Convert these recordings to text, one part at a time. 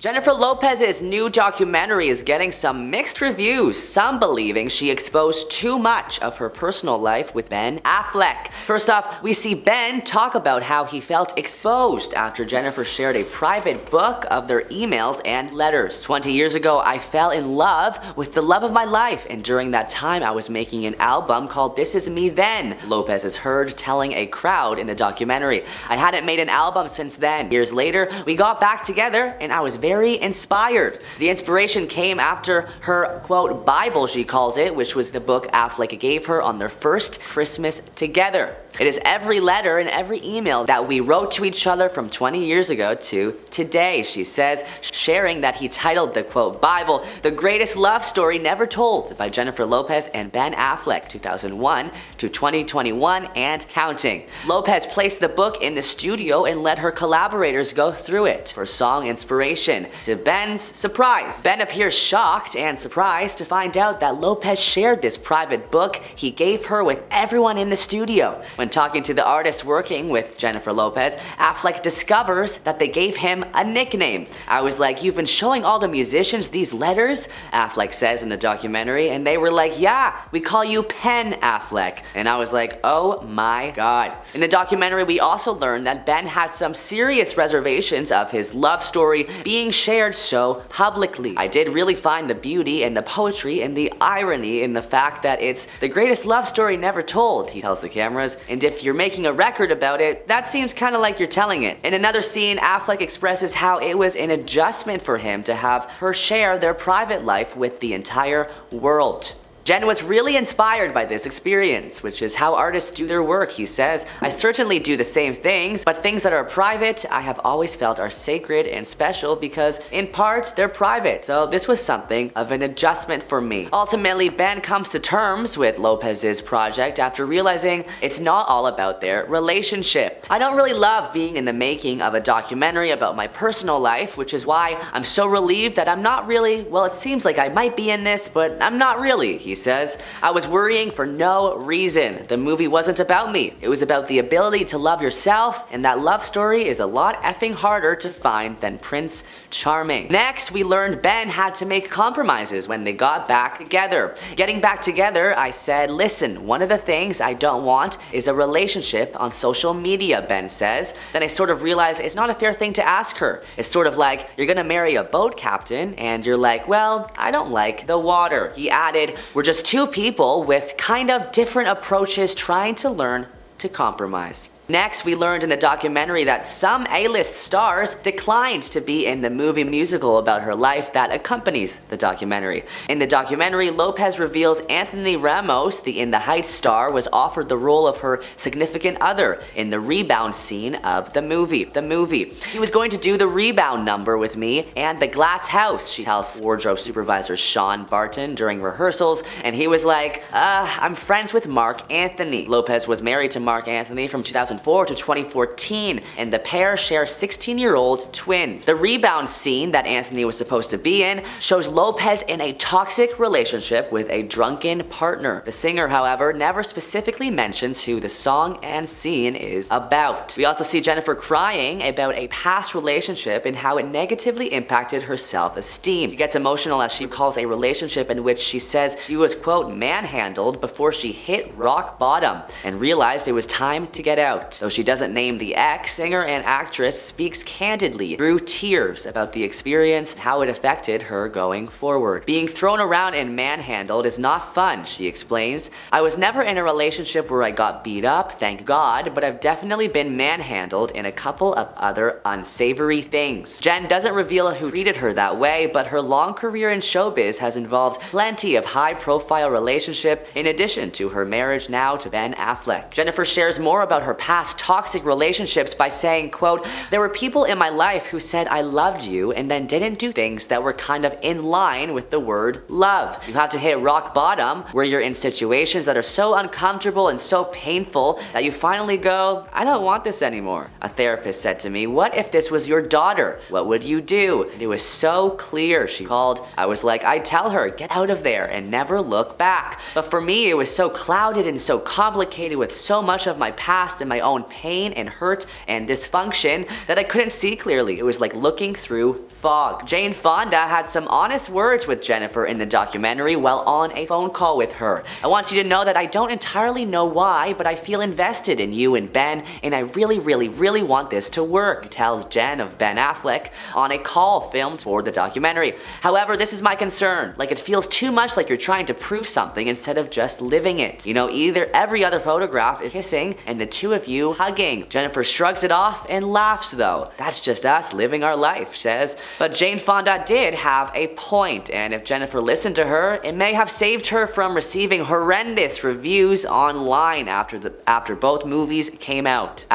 Jennifer Lopez's new documentary is getting some mixed reviews, some believing she exposed too much of her personal life with Ben Affleck. First off, we see Ben talk about how he felt exposed after Jennifer shared a private book of their emails and letters. 20 years ago, I fell in love with the love of my life, and during that time I was making an album called This Is Me Then, Lopez is heard telling a crowd in the documentary. I hadn't made an album since then. Years later, we got back together and I was very inspired. The inspiration came after her, quote, Bible, she calls it, which was the book Affleck gave her on their first Christmas together. It is every letter and every email that we wrote to each other from 20 years ago to today, she says, sharing that he titled the, quote, Bible, The Greatest Love Story Never Told by Jennifer Lopez and Ben Affleck, 2001 to 2021 and counting. Lopez placed the book in the studio and let her collaborators go through it for song inspiration. To Ben's surprise, Ben appears shocked and surprised to find out that Lopez shared this private book he gave her with everyone in the studio. When talking to the artist working with Jennifer Lopez, Affleck discovers that they gave him a nickname. I was like, you've been showing all the musicians these letters? Affleck says in the documentary, and they were like, yeah, we call you Pen Affleck. And I was like, oh my god. In the documentary, we also learned that Ben had some serious reservations of his love story being shared so publicly. I did really find the beauty and the poetry and the irony in the fact that it's the greatest love story never told, he tells the cameras. And if you're making a record about it, that seems kind of like you're telling it. In another scene, Affleck expresses how it was an adjustment for him to have her share their private life with the entire world. Jen was really inspired by this experience, which is how artists do their work, he says. I certainly do the same things, but things that are private, I have always felt are sacred and special because, in part, they're private. So this was something of an adjustment for me. Ultimately, Ben comes to terms with Lopez's project after realizing it's not all about their relationship. I don't really love being in the making of a documentary about my personal life, which is why I'm so relieved that I'm not really, well, it seems like I might be in this, but I'm not really, he says. I was worrying for no reason. The movie wasn't about me. It was about the ability to love yourself, and that love story is a lot effing harder to find than Prince Charming. Next, we learned Ben had to make compromises when they got back together. Getting back together, I said, listen, one of the things I don't want is a relationship on social media, Ben says. Then I sort of realized it's not a fair thing to ask her. It's sort of like, you're gonna marry a boat captain, and you're like, well, I don't like the water. He added, we're just two people with kind of different approaches trying to learn to compromise. Next, we learned in the documentary that some A-list stars declined to be in the movie musical about her life that accompanies the documentary. In the documentary, Lopez reveals Anthony Ramos, the In the Heights star, was offered the role of her significant other in the rebound scene of the movie. He was going to do the rebound number with me and the glass house, she tells wardrobe supervisor Sean Barton during rehearsals, and he was like, I'm friends with Mark Anthony. Lopez was married to Mark Anthony from 2004 to 2014, and the pair share 16-year-old twins. The rebound scene that Anthony was supposed to be in shows Lopez in a toxic relationship with a drunken partner. The singer, however, never specifically mentions who the song and scene is about. We also see Jennifer crying about a past relationship and how it negatively impacted her self-esteem. She gets emotional as she recalls a relationship in which she says she was, quote, manhandled before she hit rock bottom and realized it was time to get out. Though she doesn't name the ex, singer and actress speaks candidly through tears about the experience and how it affected her going forward. Being thrown around and manhandled is not fun, she explains. I was never in a relationship where I got beat up, thank God, but I've definitely been manhandled in a couple of other unsavory things. Jen doesn't reveal who treated her that way, but her long career in showbiz has involved plenty of high-profile relationships in addition to her marriage now to Ben Affleck. Jennifer shares more about her past toxic relationships by saying, quote, there were people in my life who said I loved you and then didn't do things that were kind of in line with the word love. You have to hit rock bottom where you're in situations that are so uncomfortable and so painful that you finally go, I don't want this anymore. A therapist said to me, what if this was your daughter? What would you do? And it was so clear, she called. I was like, I'd tell her, get out of there and never look back. But for me, it was so clouded and so complicated with so much of my past and my own pain and hurt and dysfunction that I couldn't see clearly. It was like looking through fog. Jane Fonda had some honest words with Jennifer in the documentary while on a phone call with her. I want you to know that I don't entirely know why, but I feel invested in you and Ben, and I really want this to work, tells Jen of Ben Affleck on a call filmed for the documentary. However, this is my concern. Like, it feels too much like you're trying to prove something instead of just living it. You know, either every other photograph is kissing and the two of you hugging. Jennifer shrugs it off and laughs though. That's just us living our life, says. But Jane Fonda did have a point, and if Jennifer listened to her, it may have saved her from receiving horrendous reviews online after both movies came out.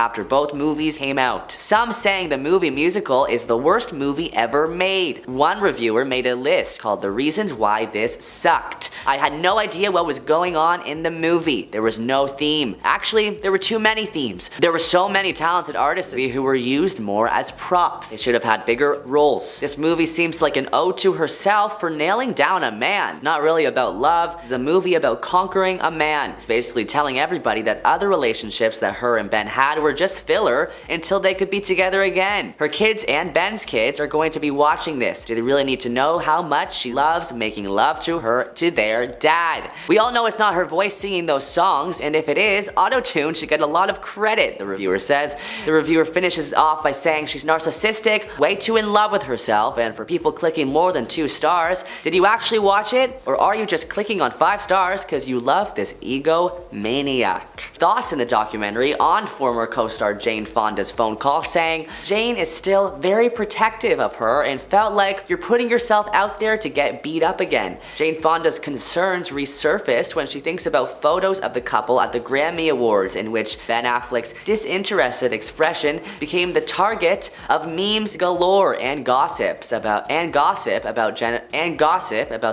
Some saying the movie musical is the worst movie ever made. One reviewer made a list called The Reasons Why This Sucked. I had no idea what was going on in the movie. There was no theme. Actually, there were too many themes. There were so many talented artists who were used more as props. They should have had bigger roles. This movie seems like an ode to herself for nailing down a man. It's not really about love. It's a movie about conquering a man. It's basically telling everybody that other relationships that her and Ben had were just filler until they could be together again. Her kids and Ben's kids are going to be watching this. Do they really need to know how much she loves making love to their dad? We all know it's not her voice singing those songs, and if it is, auto-tune should get a lot of credit, the reviewer says. The reviewer finishes off by saying she's narcissistic, way too in love with herself, and for people clicking more than 2 stars, did you actually watch it? Or are you just clicking on 5 stars because you love this egomaniac? Thoughts in the documentary on former co-star Jane Fonda's phone call, saying Jane is still very protective of her and felt like you're putting yourself out there to get beat up again. Jane Fonda's concerns resurfaced when she thinks about photos of the couple at the Grammy Awards, in which Ben Affleck's disinterested expression became the target of memes galore and gossip about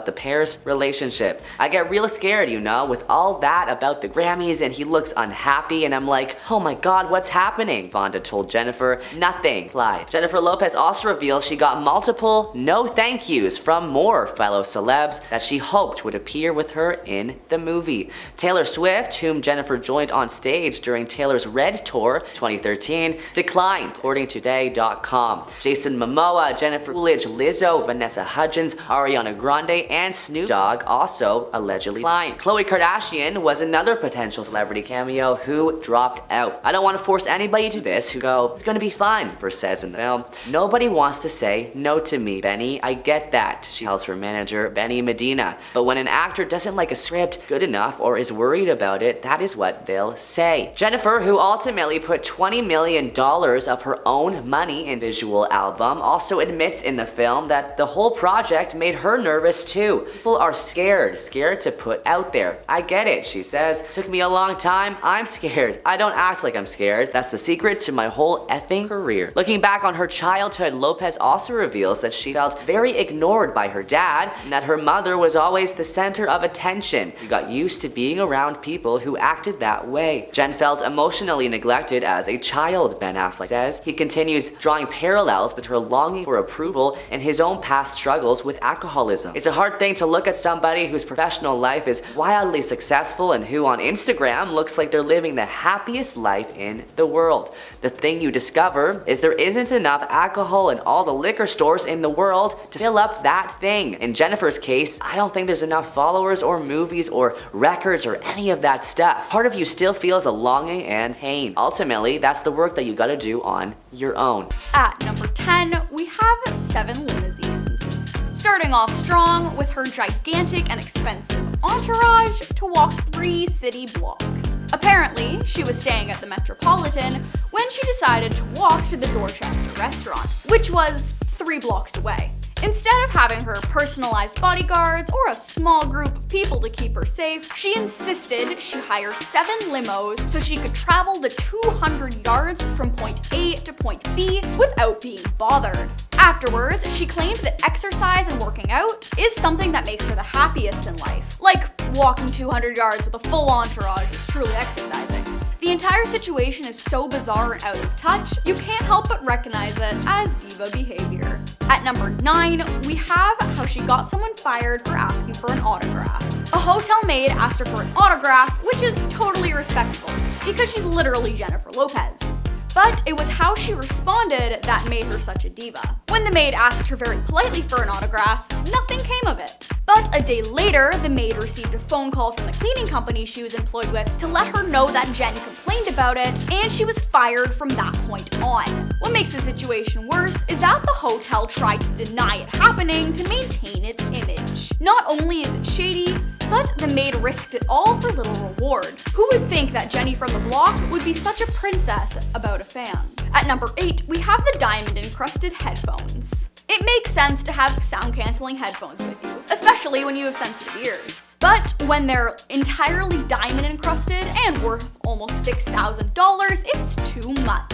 the pair's relationship. I get real scared, you know, with all that about the Grammys, and he looks unhappy, and I'm like, oh my god, what's happening? Fonda told Jennifer. Nothing replied. Jennifer Lopez also revealed she got multiple no thank yous from more fellow celebs that she hoped would appear with her in the movie. Taylor Swift, whom Jennifer joined on stage during Taylor's Red Tour 2013, declined, according to Today.com. Jason Momoa, Jennifer Coolidge, Lizzo, Vanessa Hudgens, Ariana Grande, and Snoop Dogg also allegedly declined. Khloe Kardashian was another potential celebrity cameo who dropped out. I don't want to force anybody to this who go, it's gonna be fun, Verse says in the film. Nobody wants to say no to me, Benny. I get that, she tells her manager, Benny Medina. But when an actor doesn't like a script good enough or is worried about it, that is what they'll say. Jennifer, who ultimately put $20 million of her own money in visual album, also admits in the film that the whole project made her nervous too. People are scared to put out there. I get it, she says. Took me a long time. I'm scared. I don't act like I'm scared. That's the secret to my whole effing career. Looking back on her childhood, Lopez also reveals that she felt very ignored by her dad and that her mother was always the center of attention. She got used to being around people who acted that way. Jen felt emotionally neglected as a child, Ben Affleck says. He continues drawing parallels between her longing for approval and his own past struggles with alcoholism. It's a hard thing to look at somebody whose professional life is wildly successful and who on Instagram looks like they're living the happiest life in the world. The thing you discover is there isn't enough alcohol in all the liquor stores in the world to fill up that thing. In Jennifer's case, I don't think there's enough followers or movies or records or any of that stuff. Part of you still feels a longing and pain. Ultimately, that's the work that you gotta do on your own. At number 10, we have 7 limousines. Starting off strong with her gigantic and expensive entourage to walk 3 city blocks. Apparently, she was staying at the Metropolitan when she decided to walk to the Dorchester restaurant, which was 3 blocks away. Instead of having her personalized bodyguards or a small group of people to keep her safe, she insisted she hire 7 limos so she could travel the 200 yards from point A to point B without being bothered. Afterwards, she claimed that exercise and working out is something that makes her the happiest in life. Like walking 200 yards with a full entourage is truly exercising. The The entire situation is so bizarre and out of touch, you can't help but recognize it as diva behavior. At number 9, we have how she got someone fired for asking for an autograph. A hotel maid asked her for an autograph, which is totally respectable, because she's literally Jennifer Lopez. But it was how she responded that made her such a diva. When the maid asked her very politely for an autograph, nothing came of it. But a day later, the maid received a phone call from the cleaning company she was employed with to let her know that Jen complained about it, and she was fired from that point on. What makes the situation worse is that the hotel tried to deny it happening to maintain its image. Not only is it shady, but the maid risked it all for little reward. Who would think that Jenny from the block would be such a princess about a fan? At number 8, we have the diamond-encrusted headphones. It makes sense to have sound-canceling headphones with you, especially when you have sensitive ears. But when they're entirely diamond-encrusted and worth almost $6,000, it's too much.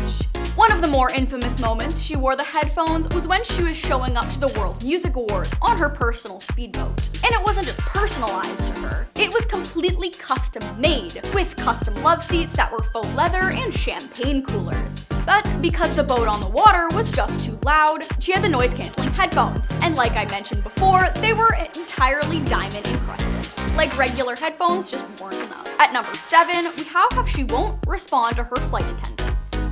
One of the more infamous moments she wore the headphones was when she was showing up to the World Music Awards on her personal speedboat. And it wasn't just personalized to her, it was completely custom made, with custom love seats that were faux leather and champagne coolers. But because the boat on the water was just too loud, she had the noise-canceling headphones, and like I mentioned before, they were entirely diamond encrusted. Like regular headphones just weren't enough. At number 7, we have how she won't respond to her flight attendants.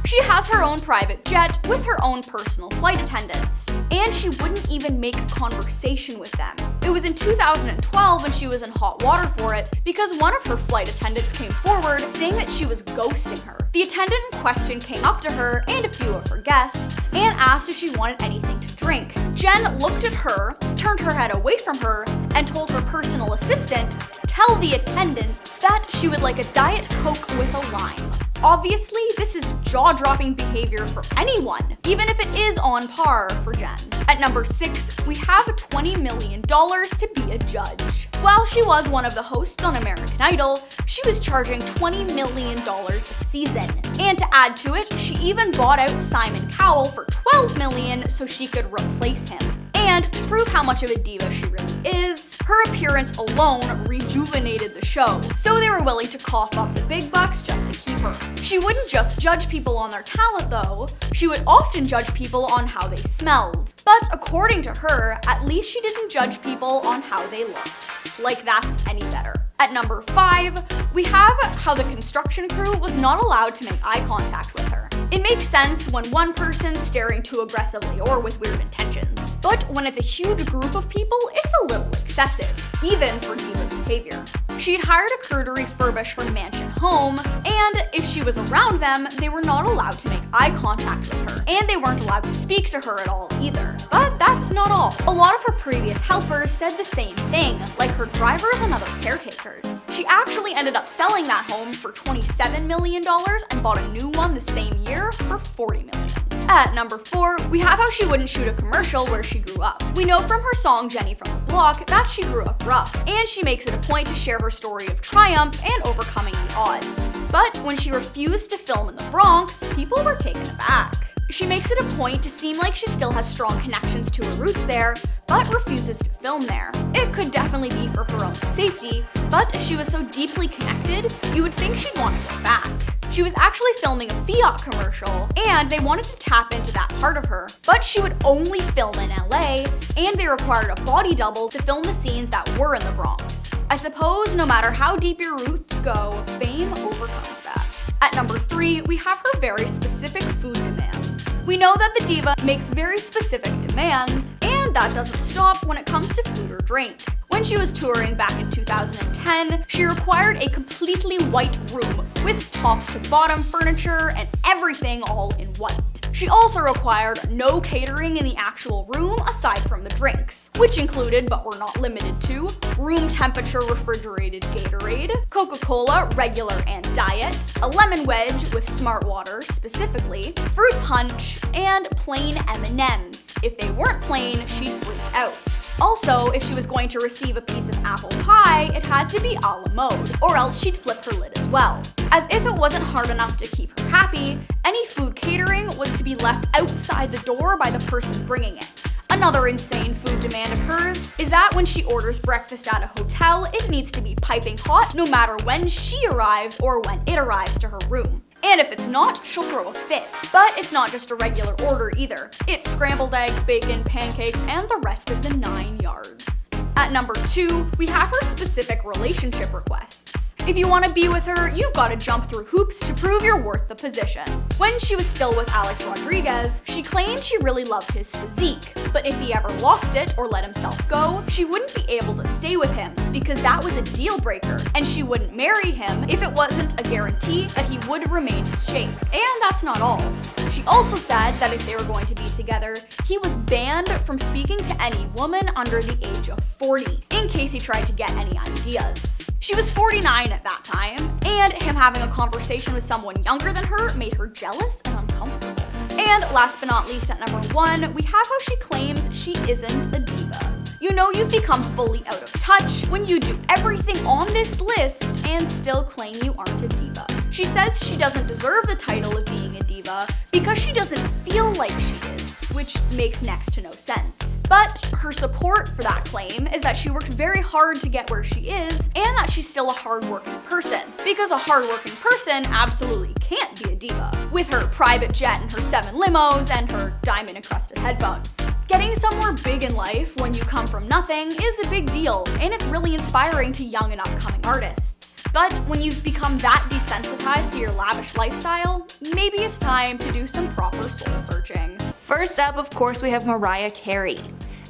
She has her own private jet with her own personal flight attendants, and she wouldn't even make conversation with them. It was in 2012 when she was in hot water for it because one of her flight attendants came forward saying that she was ghosting her. The attendant in question came up to her and a few of her guests and asked if she wanted anything to drink. Jen looked at her, turned her head away from her, and told her personal assistant to tell the attendant that she would like a Diet Coke with a lime. Obviously, this is jaw-dropping behavior for anyone, even if it is on par for Jen. At number 6, we have $20 million to be a judge. While she was one of the hosts on American Idol, she was charging $20 million a season. And to add to it, she even bought out Simon Cowell for $12 million so she could replace him. And to prove how much of a diva she really is, her appearance alone rejuvenated the show, so they were willing to cough up the big bucks just to keep her. She wouldn't just judge people on their talent though, she would often judge people on how they smelled. But according to her, at least she didn't judge people on how they looked. Like that's any better. At number 5, we have how the construction crew was not allowed to make eye contact with her. It makes sense when one person's staring too aggressively or with weird intentions. But when it's a huge group of people, it's a little excessive, even for diva behavior. She'd hired a crew to refurbish her mansion home, and if she was around them, they were not allowed to make eye contact with her, and they weren't allowed to speak to her at all either. But that's not all. A lot of her previous helpers said the same thing, like her drivers and other caretakers. She actually ended up selling that home for $27 million and bought a new one the same year for $40 million. At number 4, we have how she wouldn't shoot a commercial where she grew up. We know from her song Jenny from the Block that she grew up rough, and she makes it a point to share her story of triumph and overcoming the odds. But when she refused to film in the Bronx, people were taken aback. She makes it a point to seem like she still has strong connections to her roots there, but refuses to film there. It could definitely be for her own safety, but if she was so deeply connected, you would think she'd want to go back. She was actually filming a Fiat commercial, and they wanted to tap into that part of her, but she would only film in LA, and they required a body double to film the scenes that were in the Bronx. I suppose no matter how deep your roots go, fame overcomes that. At number 3, we have her very specific food demands. We know that the diva makes very specific demands, and that doesn't stop when it comes to food or drink. When she was touring back in 2010, she required a completely white room with top to bottom furniture and everything all in white. She also required no catering in the actual room aside from the drinks, which included, but were not limited to, room temperature refrigerated Gatorade, Coca-Cola regular and diet, a lemon wedge with Smart Water specifically, fruit punch, and plain M&Ms. If they weren't plain, she'd freak out. Also, if she was going to receive a piece of apple pie, it had to be a la mode, or else she'd flip her lid as well. As if it wasn't hard enough to keep her happy, any food catering was to be left outside the door by the person bringing it. Another insane food demand of hers is that when she orders breakfast at a hotel, it needs to be piping hot no matter when she arrives or when it arrives to her room. And if it's not, she'll throw a fit. But it's not just a regular order either. It's scrambled eggs, bacon, pancakes, and the rest of the 9 yards. At number 2, we have her specific relationship requests. If you want to be with her, you've got to jump through hoops to prove you're worth the position. When she was still with Alex Rodriguez, she claimed she really loved his physique, but if he ever lost it or let himself go, she wouldn't be able to stay with him because that was a deal breaker, and she wouldn't marry him if it wasn't a guarantee that he would remain his shape. And that's not all. She also said that if they were going to be together, he was banned from speaking to any woman under the age of 40, in case he tried to get any ideas. She was 49 at that time, and him having a conversation with someone younger than her made her jealous and uncomfortable. And last but not least, at number 1, we have how she claims she isn't a diva. You know you've become fully out of touch when you do everything on this list and still claim you aren't a diva. She says she doesn't deserve the title of being a diva because she doesn't feel like she is, which makes next to no sense. But her support for that claim is that she worked very hard to get where she is and that she's still a hardworking person, because a hardworking person absolutely can't be a diva, with her private jet and her 7 limos and her diamond-encrusted headphones. Getting somewhere big in life when you come from nothing is a big deal, and it's really inspiring to young and upcoming artists. But when you've become that desensitized to your lavish lifestyle, maybe it's time to do some proper soul searching. First up, of course, we have Mariah Carey.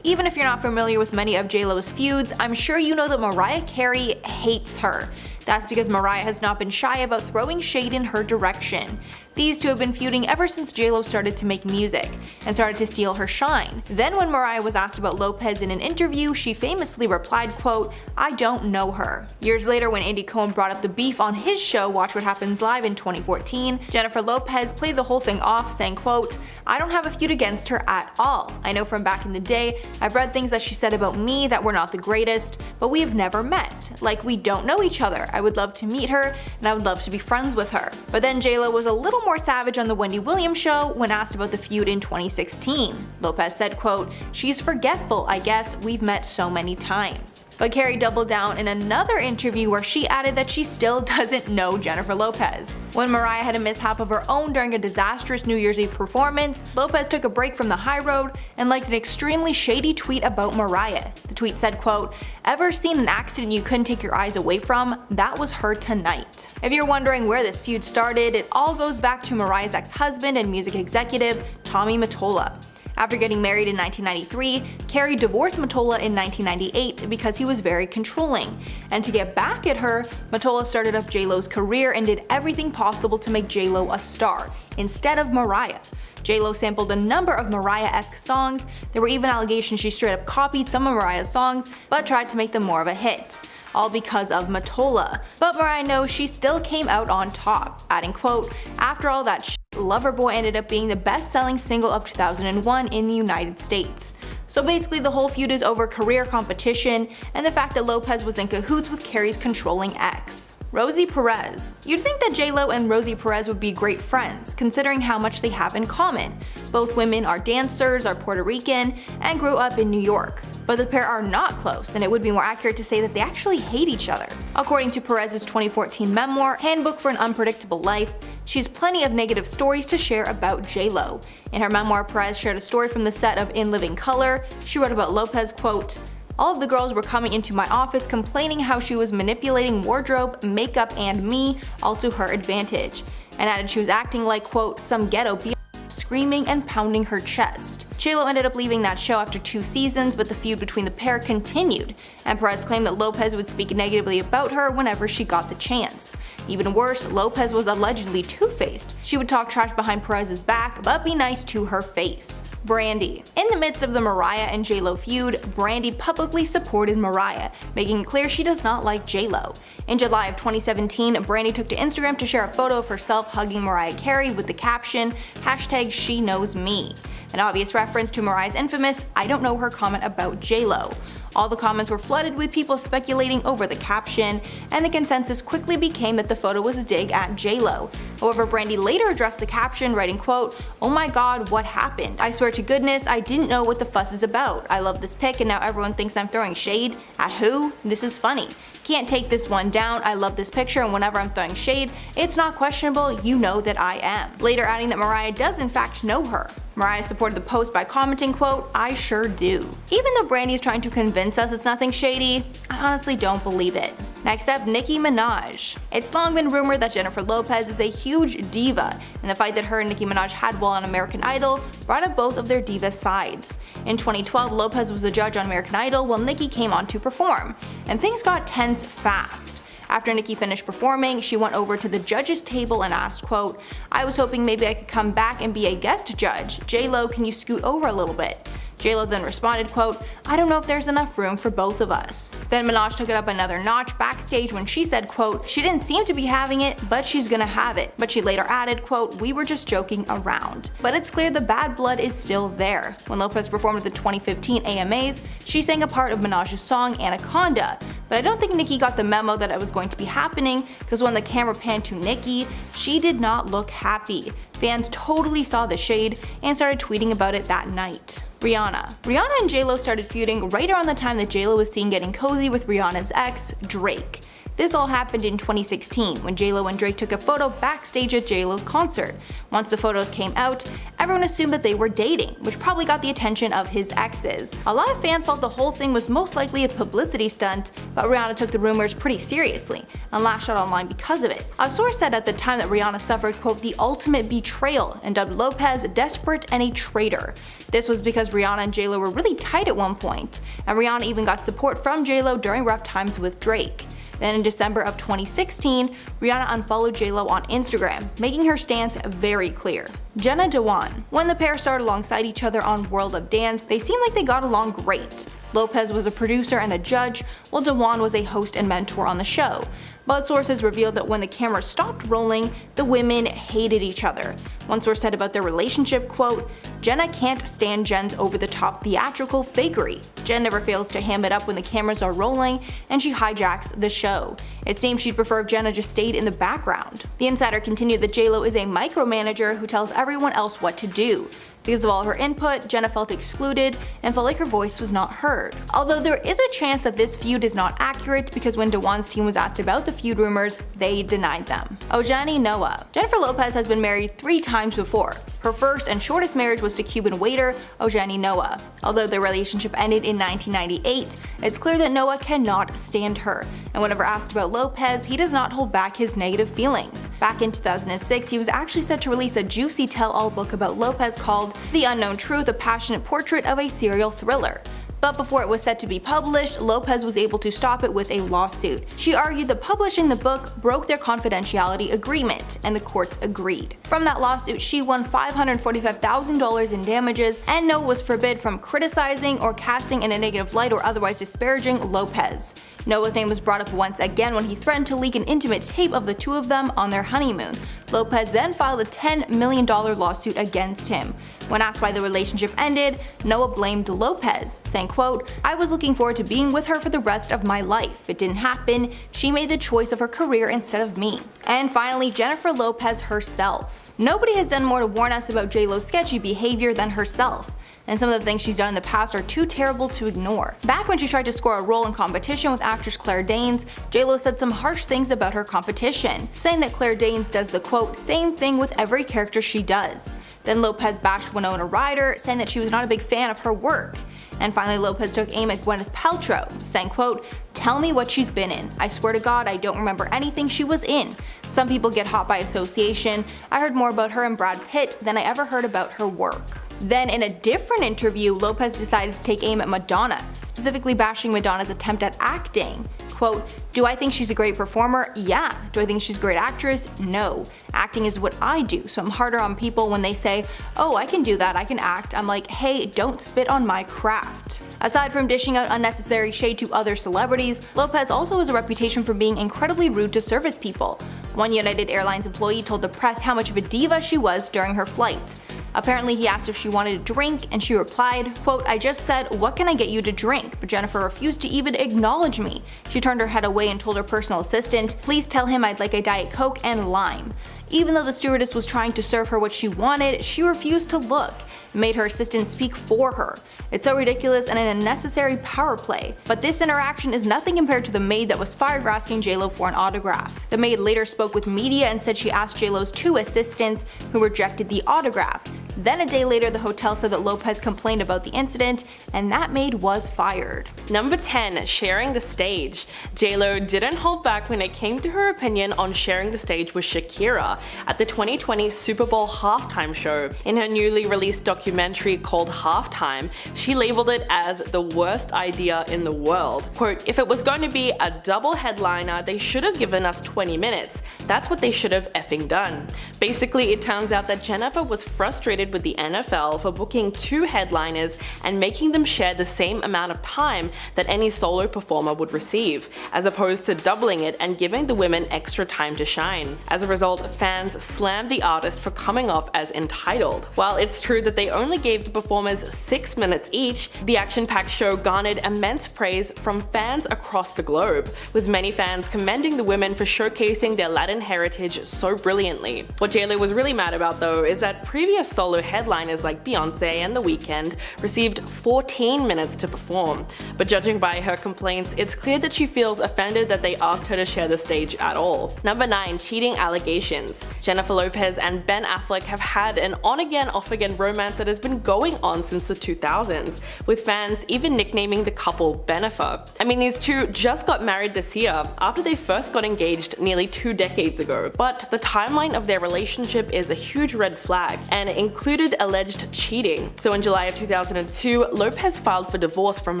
Even if you're not familiar with many of JLo's feuds, I'm sure you know that Mariah Carey hates her. That's because Mariah has not been shy about throwing shade in her direction. These two have been feuding ever since JLo started to make music, and started to steal her shine. Then when Mariah was asked about Lopez in an interview, she famously replied, quote, "I don't know her." Years later, when Andy Cohen brought up the beef on his show Watch What Happens Live in 2014, Jennifer Lopez played the whole thing off, saying, quote, "I don't have a feud against her at all. I know from back in the day, I've read things that she said about me that were not the greatest, but we have never met. Like, we don't know each other. I would love to meet her, and I would love to be friends with her." But then JLo was a little more savage on the Wendy Williams show when asked about the feud in 2016. Lopez said, quote, "She's forgetful, I guess. We've met so many times." But Carey doubled down in another interview where she added that she still doesn't know Jennifer Lopez. When Mariah had a mishap of her own during a disastrous New Year's Eve performance, Lopez took a break from the high road and liked an extremely shady tweet about Mariah. The tweet said, quote, "Ever seen an accident you couldn't take your eyes away from? That was her tonight." If you're wondering where this feud started, it all goes back to Mariah's ex-husband and music executive, Tommy Mottola. After getting married in 1993, Carey divorced Mottola in 1998 because he was very controlling. And to get back at her, Mottola started up JLo's career and did everything possible to make JLo a star, instead of Mariah. JLo sampled a number of Mariah-esque songs. There were even allegations she straight up copied some of Mariah's songs, but tried to make them more of a hit. All because of Mottola. But Mariah knows she still came out on top, adding, quote, "After all that shit, Loverboy ended up being the best-selling single of 2001 in the United States." So basically the whole feud is over career competition and the fact that Lopez was in cahoots with Carey's controlling ex. Rosie Perez. You'd think that JLo and Rosie Perez would be great friends, considering how much they have in common. Both women are dancers, are Puerto Rican, and grew up in New York. But the pair are not close, and it would be more accurate to say that they actually hate each other. According to Perez's 2014 memoir, Handbook for an Unpredictable Life, she has plenty of negative stories to share about JLo. In her memoir, Perez shared a story from the set of In Living Color. She wrote about Lopez, quote, "All of the girls were coming into my office complaining how she was manipulating wardrobe, makeup, and me, all to her advantage," and added she was acting like, quote, "some ghetto bitch," screaming and pounding her chest. JLo ended up leaving that show after 2 seasons, but the feud between the pair continued, and Perez claimed that Lopez would speak negatively about her whenever she got the chance. Even worse, Lopez was allegedly two-faced. She would talk trash behind Perez's back, but be nice to her face. Brandy. In the midst of the Mariah and JLo feud, Brandy publicly supported Mariah, making it clear she does not like JLo. In July of 2017, Brandy took to Instagram to share a photo of herself hugging Mariah Carey with the caption, #SheKnowsMe. an obvious reference to Mariah's infamous "I don't know her" comment about J-Lo. All the comments were flooded with people speculating over the caption, and the consensus quickly became that the photo was a dig at J-Lo. However, Brandy later addressed the caption, writing, quote, "Oh my god, what happened? I swear to goodness, I didn't know what the fuss is about. I love this pic and now everyone thinks I'm throwing shade. At who? This is funny. Can't take this one down. I love this picture and whenever I'm throwing shade, it's not questionable, you know that I am." Later adding that Mariah does in fact know her. Mariah supported the post by commenting, quote, "I sure do." Even though Brandy is trying to convince us it's nothing shady, I honestly don't believe it. Next up, Nicki Minaj. It's long been rumored that Jennifer Lopez is a huge diva, and the fight that her and Nicki Minaj had while on American Idol brought up both of their diva sides. In 2012, Lopez was a judge on American Idol while Nicki came on to perform, and things got tense fast. After Nicki finished performing, she went over to the judges table and asked, quote, "I was hoping maybe I could come back and be a guest judge. J-Lo, can you scoot over a little bit?" J-Lo then responded, quote, "I don't know if there's enough room for both of us." Then Minaj took it up another notch backstage when she said, quote, "She didn't seem to be having it, but she's gonna have it." But she later added, quote, "We were just joking around." But it's clear the bad blood is still there. When Lopez performed at the 2015 AMAs, she sang a part of Minaj's song Anaconda. But I don't think Nicki got the memo that it was going to be happening, because when the camera panned to Nicki, she did not look happy. Fans totally saw the shade and started tweeting about it that night. Rihanna and J-Lo started feuding right around the time that J-Lo was seen getting cozy with Rihanna's ex, Drake. This all happened in 2016 when J-Lo and Drake took a photo backstage at J-Lo's concert. Once the photos came out, everyone assumed that they were dating, which probably got the attention of his exes. A lot of fans felt the whole thing was most likely a publicity stunt, but Rihanna took the rumors pretty seriously and lashed out online because of it. A source said at the time that Rihanna suffered, quote, "the ultimate betrayal," and dubbed Lopez desperate and a traitor. This was because Rihanna and J-Lo were really tight at one point, and Rihanna even got support from J-Lo during rough times with Drake. Then in December of 2016, Rihanna unfollowed J-Lo on Instagram, making her stance very clear. Jenna Dewan. When the pair started alongside each other on World of Dance, they seemed like they got along great. Lopez was a producer and a judge, while Dewan was a host and mentor on the show. But sources revealed that when the camera stopped rolling, the women hated each other. One source said about their relationship, quote, "Jenna can't stand Jen's over-the-top theatrical fakery. Jen never fails to ham it up when the cameras are rolling, and she hijacks the show. It seems she'd prefer if Jenna just stayed in the background." The insider continued that J-Lo is a micromanager who tells everyone else what to do. Because of all her input, Jenna felt excluded and felt like her voice was not heard. Although there is a chance that this feud is not accurate, because when Dewan's team was asked about the feud rumors, they denied them. Ojani Noah. Jennifer Lopez has been married 3 times before. Her first and shortest marriage was to Cuban waiter Ojani Noah. Although their relationship ended in 1998, it's clear that Noah cannot stand her, and whenever asked about Lopez, he does not hold back his negative feelings. Back in 2006, he was actually set to release a juicy tell-all book about Lopez called The Unknown Truth, a passionate portrait of a serial thriller. But before it was set to be published, Lopez was able to stop it with a lawsuit. She argued that publishing the book broke their confidentiality agreement, and the courts agreed. From that lawsuit, she won $545,000 in damages, and Noah was forbid from criticizing or casting in a negative light or otherwise disparaging Lopez. Noah's name was brought up once again when he threatened to leak an intimate tape of the two of them on their honeymoon. Lopez then filed a $10 million lawsuit against him. When asked why the relationship ended, Noah blamed Lopez, saying, quote, "I was looking forward to being with her for the rest of my life. It didn't happen. She made the choice of her career instead of me." And finally, Jennifer Lopez herself. Nobody has done more to warn us about J-Lo's sketchy behavior than herself, and some of the things she's done in the past are too terrible to ignore. Back when she tried to score a role in competition with actress Claire Danes, J-Lo said some harsh things about her competition, saying that Claire Danes does the quote, "same thing with every character she does." Then Lopez bashed Winona Ryder, saying that she was not a big fan of her work. And finally, Lopez took aim at Gwyneth Paltrow, saying, quote, "Tell me what she's been in. I swear to God, I don't remember anything she was in. Some people get hot by association. I heard more about her and Brad Pitt than I ever heard about her work." Then in a different interview, Lopez decided to take aim at Madonna, specifically bashing Madonna's attempt at acting. Quote, "Do I think she's a great performer? Yeah. Do I think she's a great actress? No. Acting is what I do, so I'm harder on people when they say, oh, I can do that, I can act. I'm like, hey, don't spit on my craft." Aside from dishing out unnecessary shade to other celebrities, Lopez also has a reputation for being incredibly rude to service people. One United Airlines employee told the press how much of a diva she was during her flight. Apparently he asked if she wanted a drink and she replied, quote, "I just said, what can I get you to drink?" But Jennifer refused to even acknowledge me. She turned her head away and told her personal assistant, "Please tell him I'd like a Diet Coke and lime." Even though the stewardess was trying to serve her what she wanted, she refused to look. It made her assistant speak for her. It's so ridiculous and an unnecessary power play. But this interaction is nothing compared to the maid that was fired for asking JLo for an autograph. The maid later spoke with media and said she asked JLo's 2 assistants, who rejected the autograph. Then a day later, the hotel said that Lopez complained about the incident, and that maid was fired. Number 10. Sharing the stage. JLo didn't hold back when it came to her opinion on sharing the stage with Shakira at the 2020 Super Bowl halftime show. In her newly released documentary called Halftime, she labeled it as the worst idea in the world. Quote, "If it was going to be a double headliner, they should have given us 20 minutes. That's what they should have effing done." Basically, it turns out that Jennifer was frustrated with the NFL for booking 2 headliners and making them share the same amount of time that any solo performer would receive, as opposed to doubling it and giving the women extra time to shine. As a result, fans slammed the artist for coming off as entitled. While it's true that they only gave the performers 6 minutes each, the action-packed show garnered immense praise from fans across the globe, with many fans commending the women for showcasing their Latin heritage so brilliantly. What JLo was really mad about though is that previous solo headliners like Beyonce and The Weeknd received 14 minutes to perform, but judging by her complaints, it's clear that she feels offended that they asked her to share the stage at all. Number 9. Cheating allegations. Jennifer Lopez and Ben Affleck have had an on-again, off-again romance that has been going on since the 2000s, with fans even nicknaming the couple Benifer. I mean, these two just got married this year after they first got engaged nearly 2 decades ago, but the timeline of their relationship is a huge red flag, and it included alleged cheating. So in July of 2002, Lopez filed for divorce from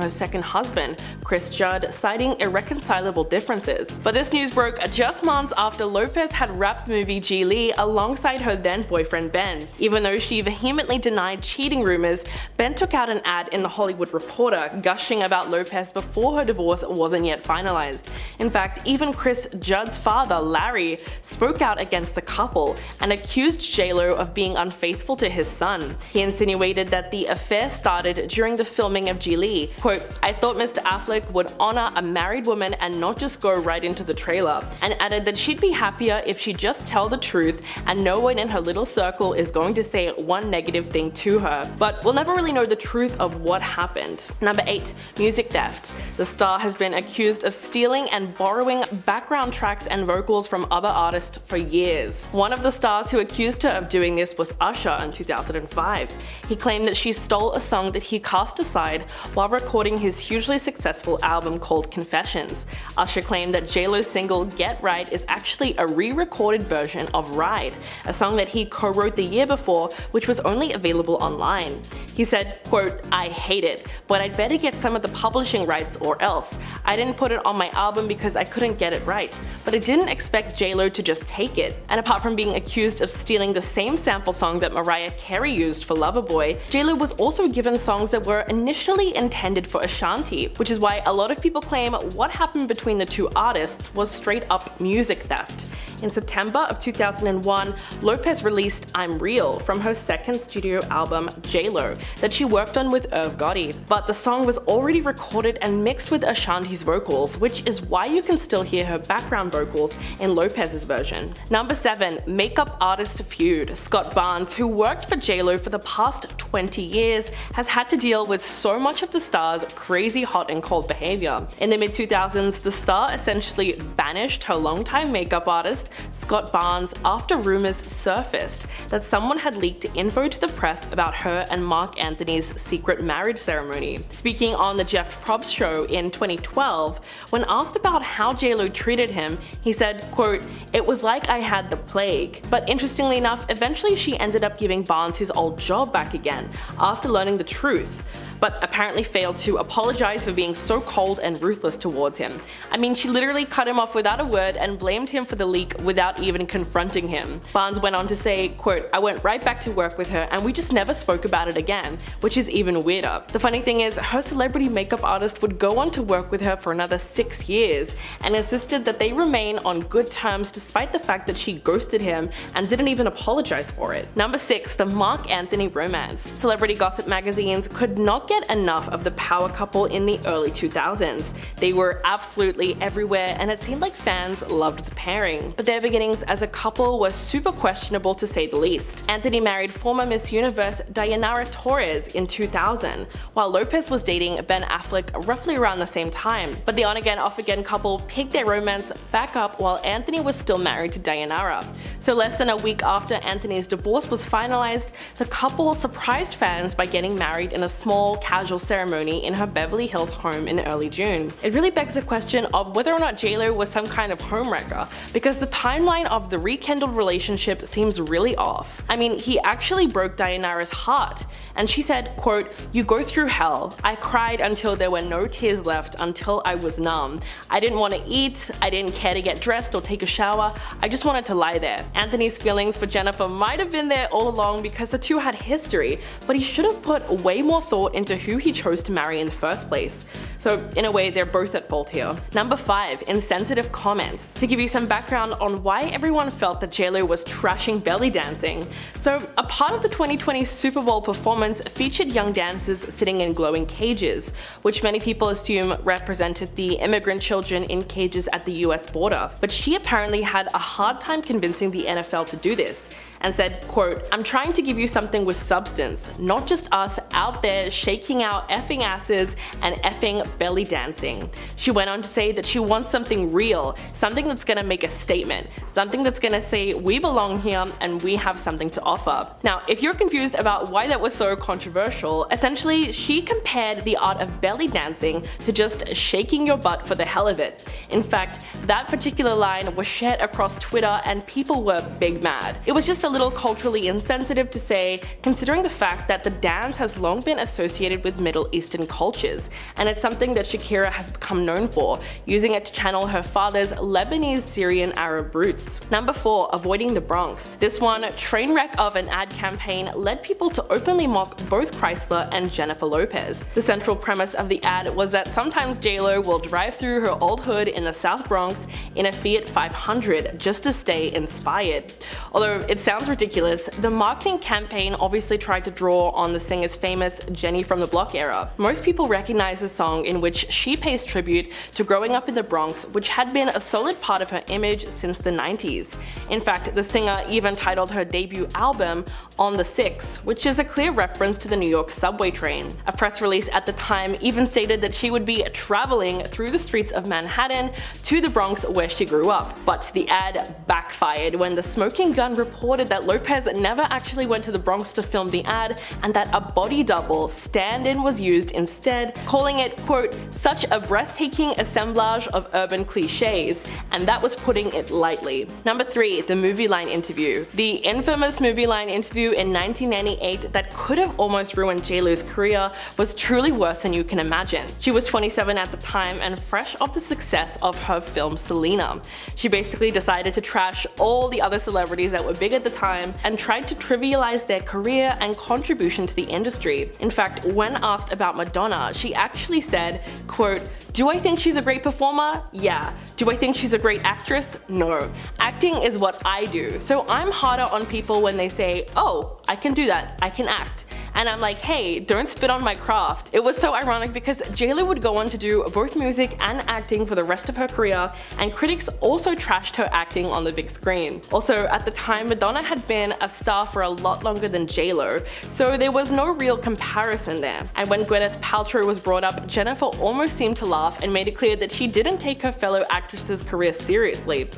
her second husband, Chris Judd, citing irreconcilable differences. But this news broke just months after Lopez had wrapped the movie Glee alongside her then boyfriend Ben. Even though she vehemently denied cheating rumors, Ben took out an ad in The Hollywood Reporter gushing about Lopez before her divorce wasn't yet finalized. In fact, even Chris Judd's father, Larry, spoke out against the couple and accused JLo of being unfaithful to his son. He insinuated that the affair started during the filming of Glee. Quote, "I thought Mr. Affleck would honor a married woman and not just go right into the trailer," and added that she'd be happier if she'd just tell the truth and no one in her little circle is going to say one negative thing to her. But we'll never really know the truth of what happened. Number 8. Music theft. The star has been accused of stealing and borrowing background tracks and vocals from other artists for years. One of the stars who accused her of doing this was Usher in 2005. He claimed that she stole a song that he cast aside while recording his hugely successful album called Confessions. Usher claimed that JLo's single Get Right is actually a re-recorded version of Ride, a song that he co-wrote the year before, which was only available online. He said, quote, "I hate it, but I'd better get some of the publishing rights or else. I didn't put it on my album because I couldn't get it right, but I didn't expect JLo to just take it." And apart from being accused of stealing the same sample song that Mariah Carey used for Loverboy, JLo was also given songs that were initially intended for Ashanti, which is why a lot of people claim what happened between the two artists was straight up music theft. In September of 2001, Lopez released I'm Real from her second studio album, JLo, that she worked on with Irv Gotti. But the song was already recorded and mixed with Ashanti's vocals, which is why you can still hear her background vocals in Lopez's version. Number 7. Makeup artist feud. Scott Barnes, who worked for JLo for the past 20 years, has had to deal with so much of the star's crazy hot and cold behavior. In the mid-2000s, the star essentially banished her longtime makeup artist, Scott Barnes, after rumors surfaced that someone had leaked info to the press about her and Mark Anthony's secret marriage ceremony. Speaking on the Jeff Probst show in 2012, when asked about how JLo treated him, he said, quote, "It was like I had the plague." But interestingly enough, eventually she ended up giving Barnes his old job back again after learning the truth. but apparently failed to apologize for being so cold and ruthless towards him. I mean, she literally cut him off without a word and blamed him for the leak without even confronting him. Barnes went on to say, quote, "I went right back to work with her and we just never spoke about it again," which is even weirder. The funny thing is, her celebrity makeup artist would go on to work with her for another 6 years and insisted that they remain on good terms despite the fact that she ghosted him and didn't even apologize for it. Number 6, the Mark Anthony romance. Celebrity gossip magazines could not get enough of the power couple in the early 2000s. They were absolutely everywhere and it seemed like fans loved the pairing. But their beginnings as a couple were super questionable to say the least. Anthony married former Miss Universe Dayanara Torres in 2000, while Lopez was dating Ben Affleck roughly around the same time. But the on-again, off-again couple picked their romance back up while Anthony was still married to Dayanara. So less than a week after Anthony's divorce was finalized, the couple surprised fans by getting married in a small, casual ceremony in her Beverly Hills home in early June. It really begs the question of whether or not JLo was some kind of homewrecker, because the timeline of the rekindled relationship seems really off. I mean, he actually broke Dayanara's heart, and she said, quote, "You go through hell. I cried until there were no tears left, until I was numb. I didn't want to eat, I didn't care to get dressed or take a shower, I just wanted to lie there." Anthony's feelings for Jennifer might have been there all along because the two had history, but he should have put way more thought into who he chose to marry in the first place. So in a way, they're both at fault here. Number 5, insensitive comments. To give you some background on why everyone felt that JLo was trashing belly dancing. So a part of the 2020 Super Bowl performance featured young dancers sitting in glowing cages, which many people assume represented the immigrant children in cages at the US border. But she apparently had a hard time convincing the NFL to do this, and said, quote, "I'm trying to give you something with substance, not just us out there shaking our effing asses and effing belly dancing." She went on to say that she wants something real, something that's gonna make a statement, something that's gonna say we belong here and we have something to offer. Now, if you're confused about why that was so controversial, essentially she compared the art of belly dancing to just shaking your butt for the hell of it. In fact, that particular line was shared across Twitter and people were big mad. It was just a little culturally insensitive to say, considering the fact that the dance has long been associated with Middle Eastern cultures, and it's something that Shakira has become known for, using it to channel her father's Lebanese Syrian Arab roots. Number 4, avoiding the Bronx. This one, train wreck of an ad campaign, led people to openly mock both Chrysler and Jennifer Lopez. The central premise of the ad was that sometimes JLo will drive through her old hood in the South Bronx in a Fiat 500 just to stay inspired. Although it sounds ridiculous, the marketing campaign obviously tried to draw on the singer's famous Jenny from the Block era. Most people recognize the song in which she pays tribute to growing up in the Bronx, which had been a solid part of her image since the 90s. In fact, the singer even titled her debut album On the 6, which is a clear reference to the New York subway train. A press release at the time even stated that she would be traveling through the streets of Manhattan to the Bronx where she grew up. But the ad backfired when the Smoking Gun reported that Lopez never actually went to the Bronx to film the ad and that a body double stand-in was used instead, calling it, quote, "such a breathtaking assemblage of urban cliches," and that was putting it lightly. Number 3, the movie line interview. The infamous movie line interview in 1998 that could have almost ruined JLo's career was truly worse than you can imagine. She was 27 at the time and fresh off the success of her film Selena. She basically decided to trash all the other celebrities that were big at the time and tried to trivialize their career and contribution to the industry. In fact, when asked about Madonna, she actually said, quote, "Do I think she's a great performer? Yeah. Do I think she's a great actress? No. Acting is what I do, so I'm harder on people when they say, oh, I can do that, I can act. And I'm like, hey, don't spit on my craft." It was so ironic because JLo would go on to do both music and acting for the rest of her career, and critics also trashed her acting on the big screen. Also, at the time, Madonna had been a star for a lot longer than JLo, so there was no real comparison there. And when Gwyneth Paltrow was brought up, Jennifer almost seemed to laugh and made it clear that she didn't take her fellow actress's career seriously.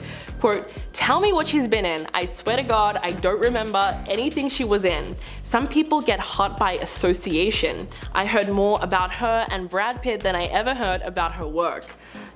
Quote, "Tell me what she's been in. I swear to God, I don't remember anything she was in. Some people get hot by association. I heard more about her and Brad Pitt than I ever heard about her work."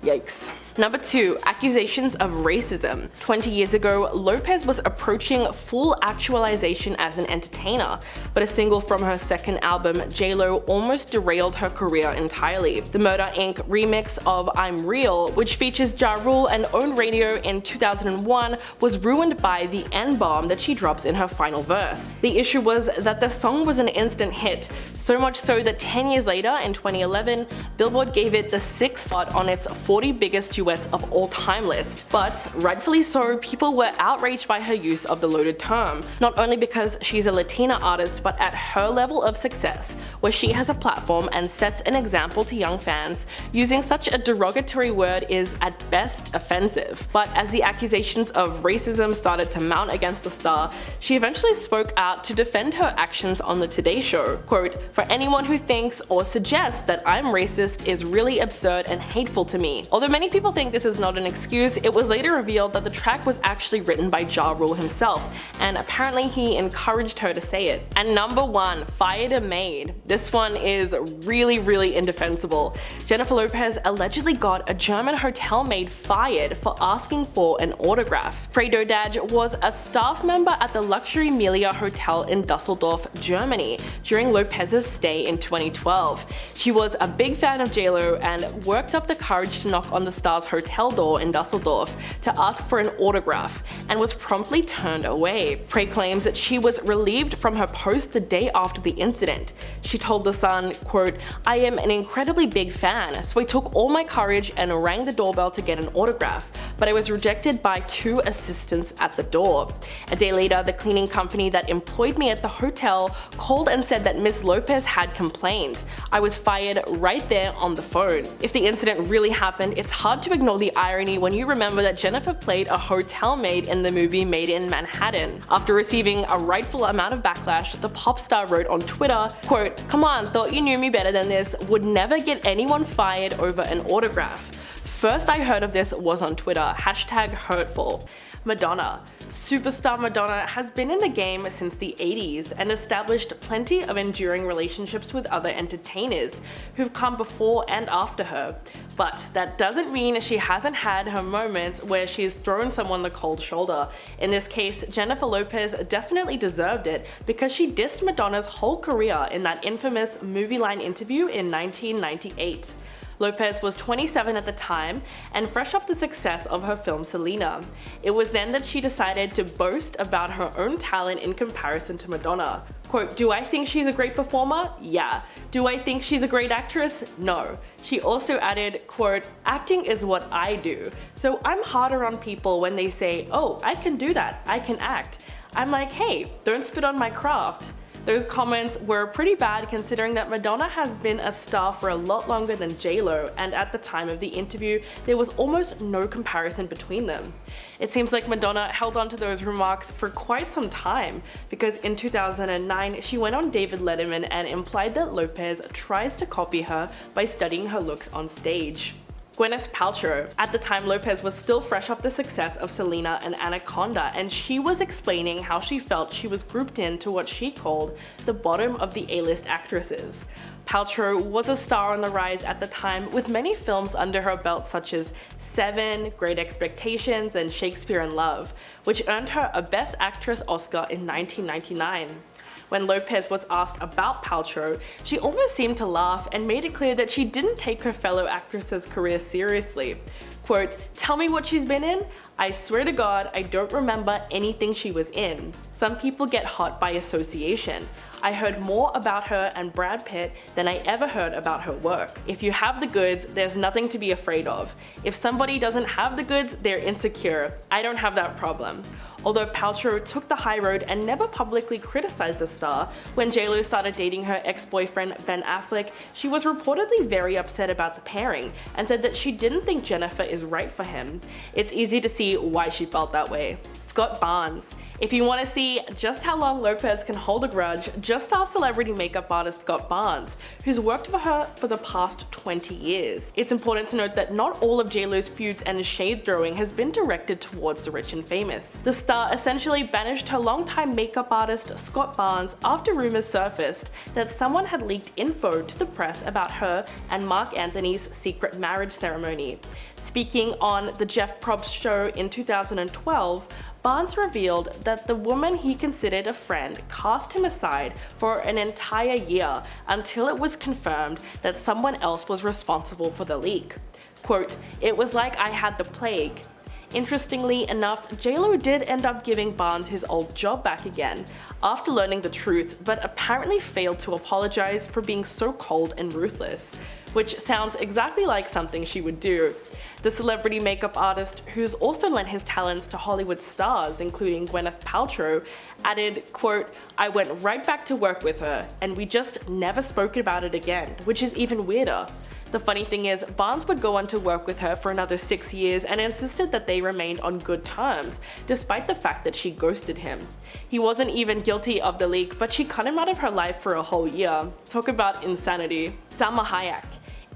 Yikes. Number 2, accusations of racism. 20 years ago, Lopez was approaching full actualization as an entertainer, but a single from her second album, J-Lo, almost derailed her career entirely. The Murder Inc. remix of I'm Real, which features Ja Rule and Own Radio in 2001, was ruined by the N-bomb that she drops in her final verse. The issue was that the song was an instant hit, so much so that 10 years later, in 2011, Billboard gave it the 6th spot on its 40 biggest duets of all time list. But rightfully so, people were outraged by her use of the loaded term, not only because she's a Latina artist, but at her level of success, where she has a platform and sets an example to young fans, using such a derogatory word is at best offensive. But as the accusations of racism started to mount against the star, she eventually spoke out to defend her actions on the Today Show. Quote, "For anyone who thinks or suggests that I'm racist is really absurd and hateful to me." Although many people think this is not an excuse, it was later revealed that the track was actually written by Ja Rule himself, and apparently he encouraged her to say it. And number 1, fired a maid. This one is really indefensible. Jennifer Lopez allegedly got a German hotel maid fired for asking for an autograph. Frey Dodaj was a staff member at the luxury Melia Hotel in Dusseldorf, Germany, during Lopez's stay in 2012. She was a big fan of J-Lo and worked up the courage to knock on the star's hotel door in Dusseldorf to ask for an autograph, and was promptly turned away. Frey claims that she was relieved from her post the day after the incident. She told The Sun, quote, "I am an incredibly big fan, so I took all my courage and rang the doorbell to get an autograph, but I was rejected by 2 assistants at the door. A day later, the cleaning company that employed me at the hotel called and said that Ms. Lopez had complained. I was fired right there on the phone." If the incident really happened, it's hard to ignore the irony when you remember that Jennifer played a hotel maid in the movie Made in Manhattan. After receiving a rightful amount of backlash, the pop star wrote on Twitter, quote, "Come on, thought you knew me better than this, would never get anyone fired over an autograph. First I heard of this was on Twitter, #hurtful. Madonna. Superstar Madonna has been in the game since the 80s and established plenty of enduring relationships with other entertainers who've come before and after her. But that doesn't mean she hasn't had her moments where she's thrown someone the cold shoulder. In this case, Jennifer Lopez definitely deserved it because she dissed Madonna's whole career in that infamous Movie Line interview in 1998. Lopez was 27 at the time and fresh off the success of her film Selena. It was then that she decided to boast about her own talent in comparison to Madonna. Quote, "Do I think she's a great performer? Yeah. Do I think she's a great actress? No." She also added, quote, "Acting is what I do. So I'm harder on people when they say, oh, I can do that, I can act. I'm like, hey, don't spit on my craft." Those comments were pretty bad considering that Madonna has been a star for a lot longer than J-Lo, and at the time of the interview, there was almost no comparison between them. It seems like Madonna held on to those remarks for quite some time, because in 2009, she went on David Letterman and implied that Lopez tries to copy her by studying her looks on stage. Gwyneth Paltrow. At the time, Lopez was still fresh off the success of Selena and Anaconda, and she was explaining how she felt she was grouped into what she called the bottom of the A-list actresses. Paltrow was a star on the rise at the time, with many films under her belt such as Seven, Great Expectations, and Shakespeare in Love, which earned her a Best Actress Oscar in 1999. When Lopez was asked about Paltrow, she almost seemed to laugh and made it clear that she didn't take her fellow actress's career seriously. Quote, "Tell me what she's been in? I swear to God, I don't remember anything she was in. Some people get hot by association. I heard more about her and Brad Pitt than I ever heard about her work. If you have the goods, there's nothing to be afraid of. If somebody doesn't have the goods, they're insecure. I don't have that problem." Although Paltrow took the high road and never publicly criticized the star, when J-Lo started dating her ex-boyfriend Ben Affleck, she was reportedly very upset about the pairing and said that she didn't think Jennifer is right for him. It's easy to see why she felt that way. Scott Barnes. If you want to see just how long Lopez can hold a grudge, just ask celebrity makeup artist Scott Barnes, who's worked for her for the past 20 years. It's important to note that not all of J-Lo's feuds and shade throwing has been directed towards the rich and famous. The star star essentially banished her longtime makeup artist Scott Barnes after rumors surfaced that someone had leaked info to the press about her and Mark Anthony's secret marriage ceremony. Speaking on the Jeff Probst show in 2012, Barnes revealed that the woman he considered a friend cast him aside for an entire year until it was confirmed that someone else was responsible for the leak. Quote, "It was like I had the plague." Interestingly enough, JLo did end up giving Barnes his old job back again after learning the truth, but apparently failed to apologize for being so cold and ruthless, which sounds exactly like something she would do. The celebrity makeup artist, who's also lent his talents to Hollywood stars including Gwyneth Paltrow, added, quote, "I went right back to work with her, and we just never spoke about it again, which is even weirder." The funny thing is, Barnes would go on to work with her for another 6 years and insisted that they remained on good terms, despite the fact that she ghosted him. He wasn't even guilty of the leak, but she cut him out of her life for a whole year. Talk about insanity. Salma Hayek.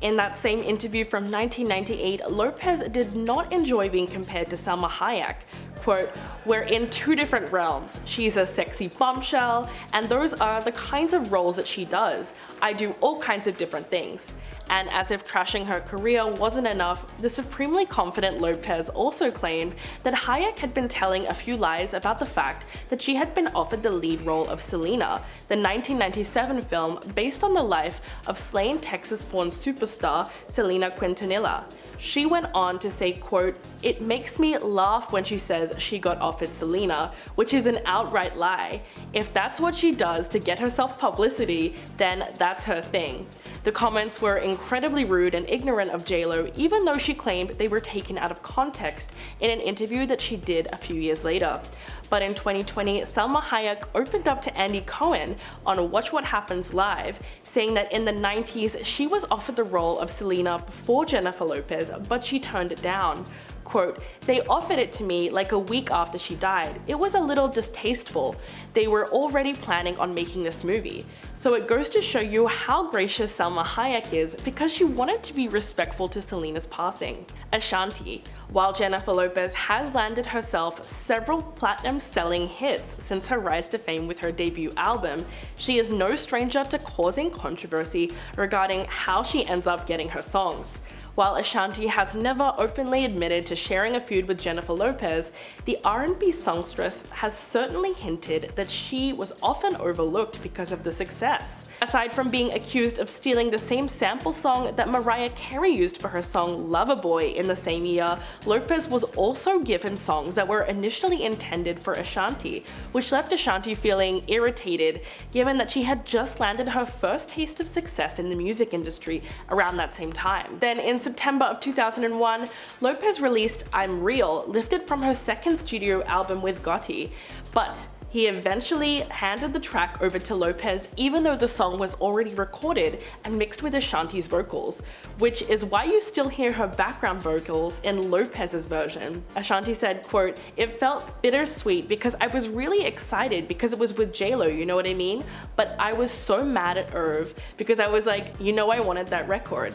In that same interview from 1998, Lopez did not enjoy being compared to Salma Hayek. Quote, "We're in two different realms. She's a sexy bombshell, and those are the kinds of roles that she does. I do all kinds of different things." And as if trashing her career wasn't enough, the supremely confident Lopez also claimed that Hayek had been telling a few lies about the fact that she had been offered the lead role of Selena, the 1997 film based on the life of slain Texas-born superstar Selena Quintanilla. She went on to say, quote, "It makes me laugh when she says she got offered Selena, which is an outright lie. If that's what she does to get herself publicity, then that's her thing." The comments were incredibly rude and ignorant of JLo, even though she claimed they were taken out of context in an interview that she did a few years later. But in 2020, Salma Hayek opened up to Andy Cohen on Watch What Happens Live, saying that in the 90s she was offered the role of Selena before Jennifer Lopez, but she turned it down. Quote, "They offered it to me like a week after she died. It was a little distasteful. They were already planning on making this movie." So it goes to show you how gracious Salma Hayek is because she wanted to be respectful to Selena's passing. Ashanti. While Jennifer Lopez has landed herself several platinum-selling hits since her rise to fame with her debut album, she is no stranger to causing controversy regarding how she ends up getting her songs. While Ashanti has never openly admitted to sharing a feud with Jennifer Lopez, the R&B songstress has certainly hinted that she was often overlooked because of the success. Aside from being accused of stealing the same sample song that Mariah Carey used for her song Loverboy in the same year, Lopez was also given songs that were initially intended for Ashanti, which left Ashanti feeling irritated given that she had just landed her first taste of success in the music industry around that same time. Then in September of 2001, Lopez released I'm Real, lifted from her second studio album with Gotti, but he eventually handed the track over to Lopez even though the song was already recorded and mixed with Ashanti's vocals, which is why you still hear her background vocals in Lopez's version. Ashanti said, quote, "It felt bittersweet because I was really excited because it was with JLo, you know what I mean? But I was so mad at Irv because I was like, you know I wanted that record."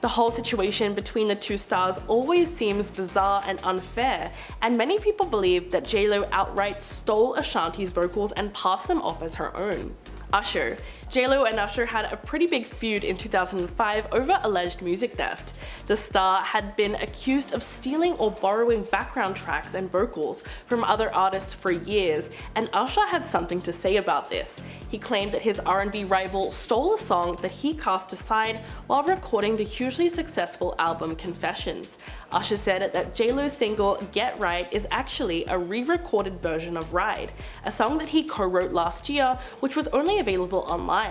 The whole situation between the two stars always seems bizarre and unfair, and many people believe that JLo outright stole Ashanti's vocals and passed them off as her own. Usher. JLo and Usher had a pretty big feud in 2005 over alleged music theft. The star had been accused of stealing or borrowing background tracks and vocals from other artists for years, and Usher had something to say about this. He claimed that his R&B rival stole a song that he cast aside while recording the hugely successful album Confessions. Usher said that JLo's single Get Right is actually a re-recorded version of Ride, a song that he co-wrote last year, which was only available online.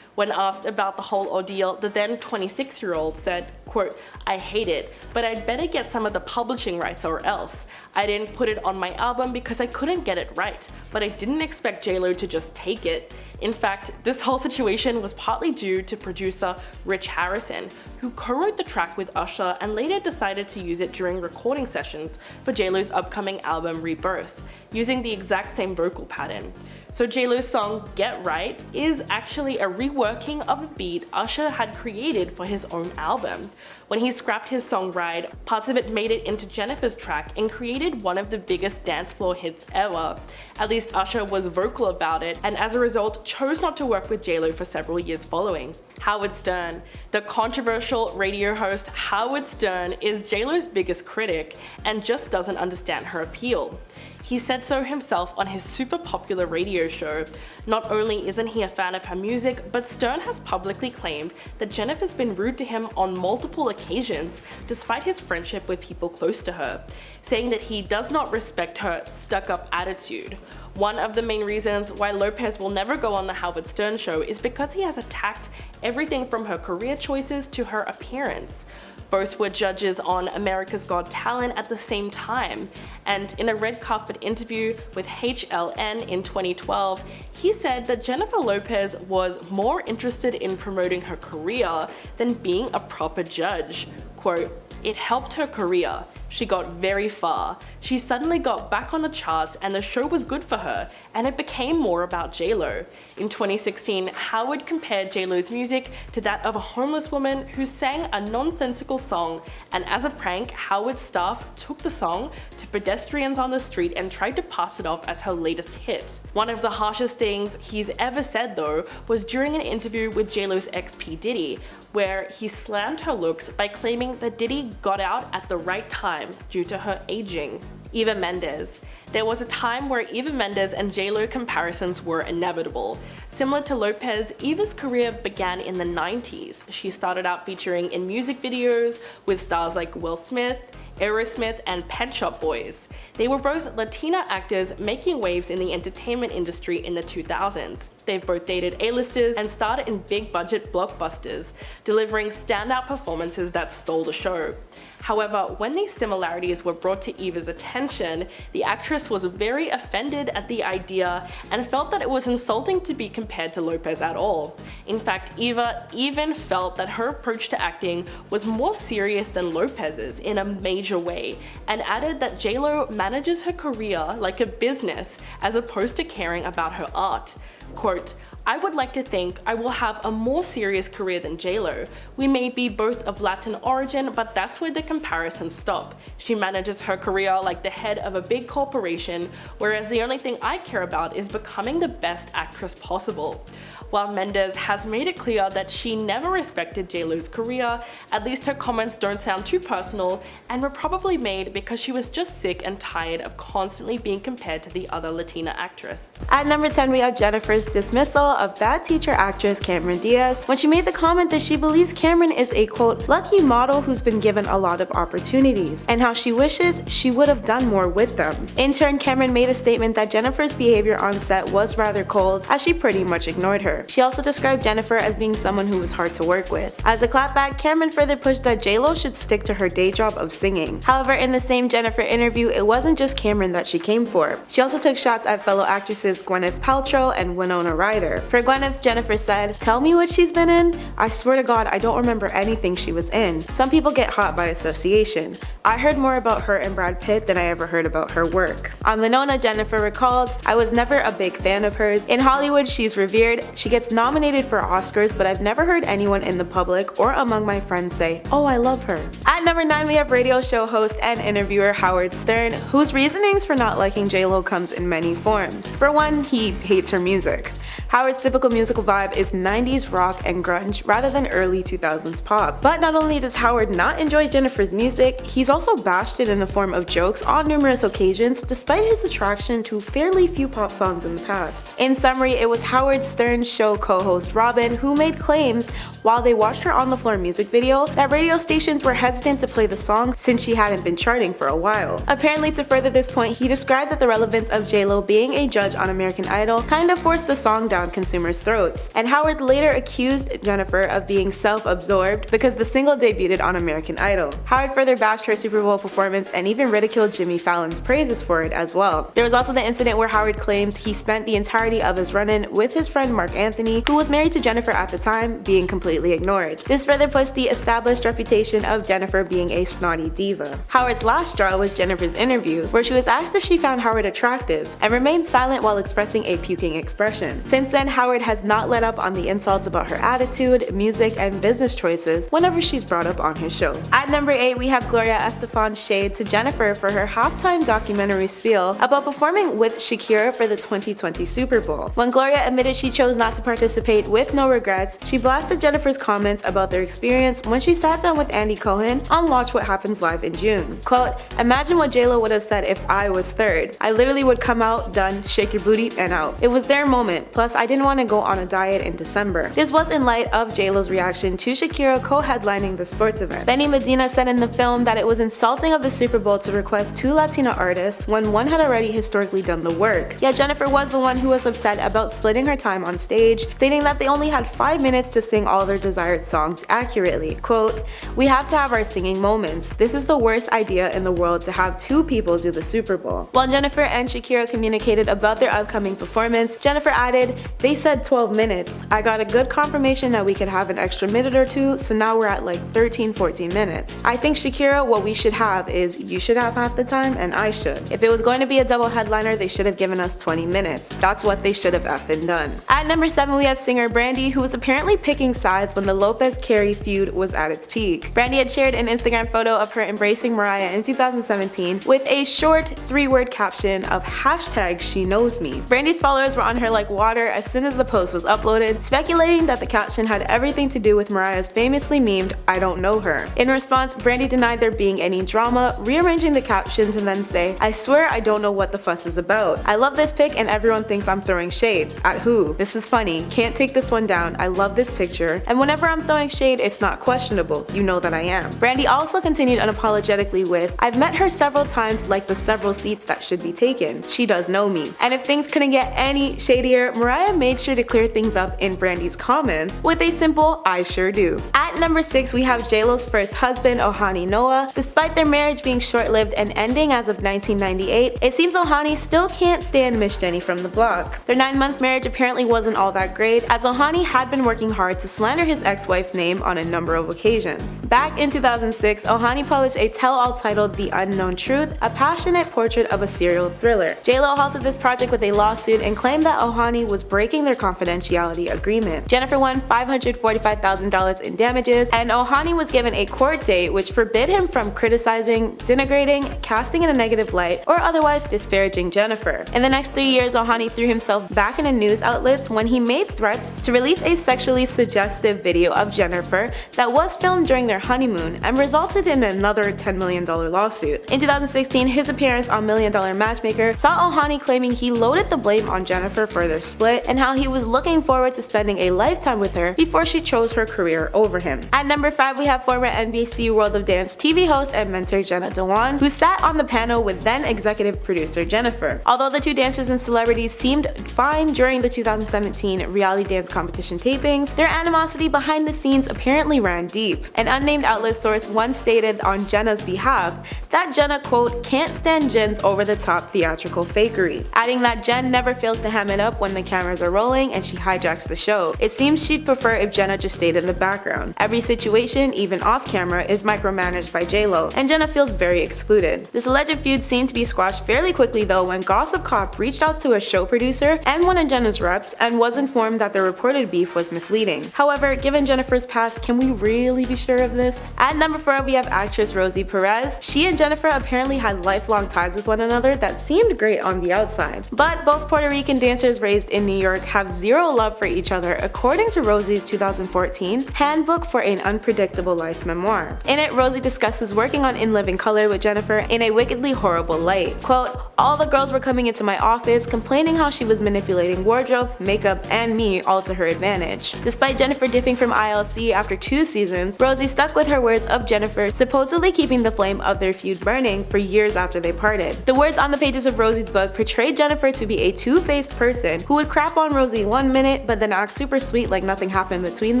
When asked about the whole ordeal, the then 26-year-old said, quote, "I hate it, but I'd better get some of the publishing rights or else. I didn't put it on my album because I couldn't get it right, but I didn't expect JLo to just take it." In fact, this whole situation was partly due to producer Rich Harrison, who co-wrote the track with Usher and later decided to use it during recording sessions for JLo's upcoming album Rebirth, using the exact same vocal pattern. So JLo's song Get Right is actually a reworking of a beat Usher had created for his own album. When he scrapped his song Ride, parts of it made it into Jennifer's track and created one of the biggest dance floor hits ever. At least Usher was vocal about it, and as a result chose not to work with JLo for several years following. Howard Stern. The controversial radio host Howard Stern is JLo's biggest critic and just doesn't understand her appeal. He said so himself on his super popular radio show. Not only isn't he a fan of her music, but Stern has publicly claimed that Jennifer's been rude to him on multiple occasions, despite his friendship with people close to her, saying that he does not respect her stuck-up attitude. One of the main reasons why Lopez will never go on the Howard Stern show is because he has attacked everything from her career choices to her appearance. Both were judges on America's Got Talent at the same time, and in a red carpet interview with HLN in 2012, he said that Jennifer Lopez was more interested in promoting her career than being a proper judge. Quote, "It helped her career. She got very far. She suddenly got back on the charts and the show was good for her, and it became more about JLo." In 2016, Howard compared JLo's music to that of a homeless woman who sang a nonsensical song, and as a prank, Howard's staff took the song to pedestrians on the street and tried to pass it off as her latest hit. One of the harshest things he's ever said though was during an interview with JLo's ex P. Diddy, where he slammed her looks by claiming that Diddy got out at the right time due to her aging. Eva Mendes. There was a time where Eva Mendes and JLo comparisons were inevitable. Similar to Lopez, Eva's career began in the 90s. She started out featuring in music videos with stars like Will Smith, Aerosmith, and Pet Shop Boys. They were both Latina actors making waves in the entertainment industry in the 2000s. They've both dated A-listers and starred in big budget blockbusters, delivering standout performances that stole the show. However, when these similarities were brought to Eva's attention, the actress was very offended at the idea and felt that it was insulting to be compared to Lopez at all. In fact, Eva even felt that her approach to acting was more serious than Lopez's in a major way, and added that JLo manages her career like a business as opposed to caring about her art. Quote, "I would like to think I will have a more serious career than JLo. We may be both of Latin origin, but that's where the comparisons stop. She manages her career like the head of a big corporation, whereas the only thing I care about is becoming the best actress possible." While Mendes has made it clear that she never respected JLo's career, at least her comments don't sound too personal and were probably made because she was just sick and tired of constantly being compared to the other Latina actress. At number 10, we have Jennifer's dismissal of bad teacher actress Cameron Diaz when she made the comment that she believes Cameron is a quote, lucky model who's been given a lot of opportunities, and how she wishes she would have done more with them. In turn, Cameron made a statement that Jennifer's behavior on set was rather cold, as she pretty much ignored her. She also described Jennifer as being someone who was hard to work with. As a clapback, Cameron further pushed that JLo should stick to her day job of singing. However, in the same Jennifer interview, it wasn't just Cameron that she came for. She also took shots at fellow actresses Gwyneth Paltrow and Winona Ryder. For Gwyneth, Jennifer said, "Tell me what she's been in? I swear to God, I don't remember anything she was in. Some people get hot by association. I heard more about her and Brad Pitt than I ever heard about her work." On Winona, Jennifer recalled, "I was never a big fan of hers. In Hollywood, she's revered. She gets nominated for Oscars, but I've never heard anyone in the public or among my friends say, 'Oh, I love her.'" At number 9, we have radio show host and interviewer Howard Stern, whose reasonings for not liking JLo comes in many forms. For one, he hates her music. Howard's typical musical vibe is 90s rock and grunge rather than early 2000s pop. But not only does Howard not enjoy Jennifer's music, he's also bashed it in the form of jokes on numerous occasions, despite his attraction to fairly few pop songs in the past. In summary, it was Howard Stern's show co-host Robin who made claims while they watched her on the floor music video that radio stations were hesitant to play the song since she hadn't been charting for a while. Apparently, to further this point, he described that the relevance of JLo being a judge on American Idol kind of forced the song down down consumers' throats. And Howard later accused Jennifer of being self-absorbed because the single debuted on American Idol. Howard further bashed her Super Bowl performance and even ridiculed Jimmy Fallon's praises for it as well. There was also the incident where Howard claims he spent the entirety of his run-in with his friend Mark Anthony, who was married to Jennifer at the time, being completely ignored. This further pushed the established reputation of Jennifer being a snotty diva. Howard's last straw was Jennifer's interview, where she was asked if she found Howard attractive, and remained silent while expressing a puking expression. Since then, Howard has not let up on the insults about her attitude, music, and business choices whenever she's brought up on his show. At number 8, we have Gloria Estefan's shade to Jennifer for her halftime documentary spiel about performing with Shakira for the 2020 Super Bowl. When Gloria admitted she chose not to participate with no regrets, she blasted Jennifer's comments about their experience when she sat down with Andy Cohen on Watch What Happens Live in June. Quote, "Imagine what JLo would have said if I was third. I literally would come out, done, shake your booty, and out. It was their moment, plus I didn't want to go on a diet in December." This was in light of JLo's reaction to Shakira co-headlining the sports event. Benny Medina said in the film that it was insulting of the Super Bowl to request 2 Latina artists when one had already historically done the work. Yet Jennifer was the one who was upset about splitting her time on stage, stating that they only had 5 minutes to sing all their desired songs accurately. Quote, "We have to have our singing moments. This is the worst idea in the world to have 2 people do the Super Bowl." While Jennifer and Shakira communicated about their upcoming performance, Jennifer added, "They said 12 minutes. I got a good confirmation that we could have an extra minute or 2, so now we're at like 13-14 minutes. I think Shakira, what we should have is you should have half the time and I should. If it was going to be a double headliner, they should have given us 20 minutes. That's what they should have effing done." At number 7, we have singer Brandy, who was apparently picking sides when the Lopez-Carey feud was at its peak. Brandy had shared an Instagram photo of her embracing Mariah in 2017 with a short 3-word caption of #SheKnows Me. Brandy's followers were on her like water as soon as the post was uploaded, speculating that the caption had everything to do with Mariah's famously memed "I don't know her." In response, Brandy denied there being any drama, rearranging the captions and then say, "I swear I don't know what the fuss is about. I love this pic and everyone thinks I'm throwing shade. At who? This is funny. Can't take this one down. I love this picture. And whenever I'm throwing shade, it's not questionable. You know that I am." Brandy also continued unapologetically with, "I've met her several times like the several seats that should be taken. She does know me." And if things couldn't get any shadier, Mariah made sure to clear things up in Brandy's comments with a simple "I sure do." At number 6, we have JLo's first husband, Ohani Noah. Despite their marriage being short-lived and ending as of 1998, it seems Ohani still can't stand Miss Jenny from the block. Their 9-month marriage apparently wasn't all that great, as Ohani had been working hard to slander his ex-wife's name on a number of occasions. Back in 2006, Ohani published a tell-all titled The Unknown Truth, a passionate portrait of a serial thriller. JLo halted this project with a lawsuit and claimed that Ohani was breaking their confidentiality agreement. Jennifer won $545,000 in damages, and Ohani was given a court date which forbid him from criticizing, denigrating, casting in a negative light, or otherwise disparaging Jennifer. In the next 3 years, Ohani threw himself back into news outlets when he made threats to release a sexually suggestive video of Jennifer that was filmed during their honeymoon and resulted in another $10 million lawsuit. In 2016, his appearance on $1 Million Matchmaker saw Ohani claiming he loaded the blame on Jennifer for their split and how he was looking forward to spending a lifetime with her before she chose her career over him. At number 5, we have former NBC World of Dance TV host and mentor Jenna Dewan, who sat on the panel with then executive producer Jennifer. Although the two dancers and celebrities seemed fine during the 2017 reality dance competition tapings, their animosity behind the scenes apparently ran deep. An unnamed outlet source once stated on Jenna's behalf that Jenna, quote, "can't stand Jen's over-the-top theatrical fakery," adding that Jen never fails to ham it up when the cameras are rolling and she hijacks the show. It seems she'd prefer if Jenna just stayed in the background. Every situation, even off camera, is micromanaged by JLo, and Jenna feels very excluded. This alleged feud seemed to be squashed fairly quickly though when Gossip Cop reached out to a show producer and one of Jenna's reps and was informed that the reported beef was misleading. However, given Jennifer's past, can we really be sure of this? At number 4, we have actress Rosie Perez. She and Jennifer apparently had lifelong ties with one another that seemed great on the outside. But both Puerto Rican dancers raised in New York have zero love for each other, according to Rosie's 2014 Handbook for an Unpredictable Life memoir. In it, Rosie discusses working on In Living Color with Jennifer in a wickedly horrible light. Quote, "All the girls were coming into my office complaining how she was manipulating wardrobe, makeup, and me all to her advantage." Despite Jennifer dipping from ILC after 2 seasons, Rosie stuck with her words of Jennifer supposedly keeping the flame of their feud burning for years after they parted. The words on the pages of Rosie's book portrayed Jennifer to be a two-faced person who would crack crap on Rosie one minute, but then act super sweet like nothing happened between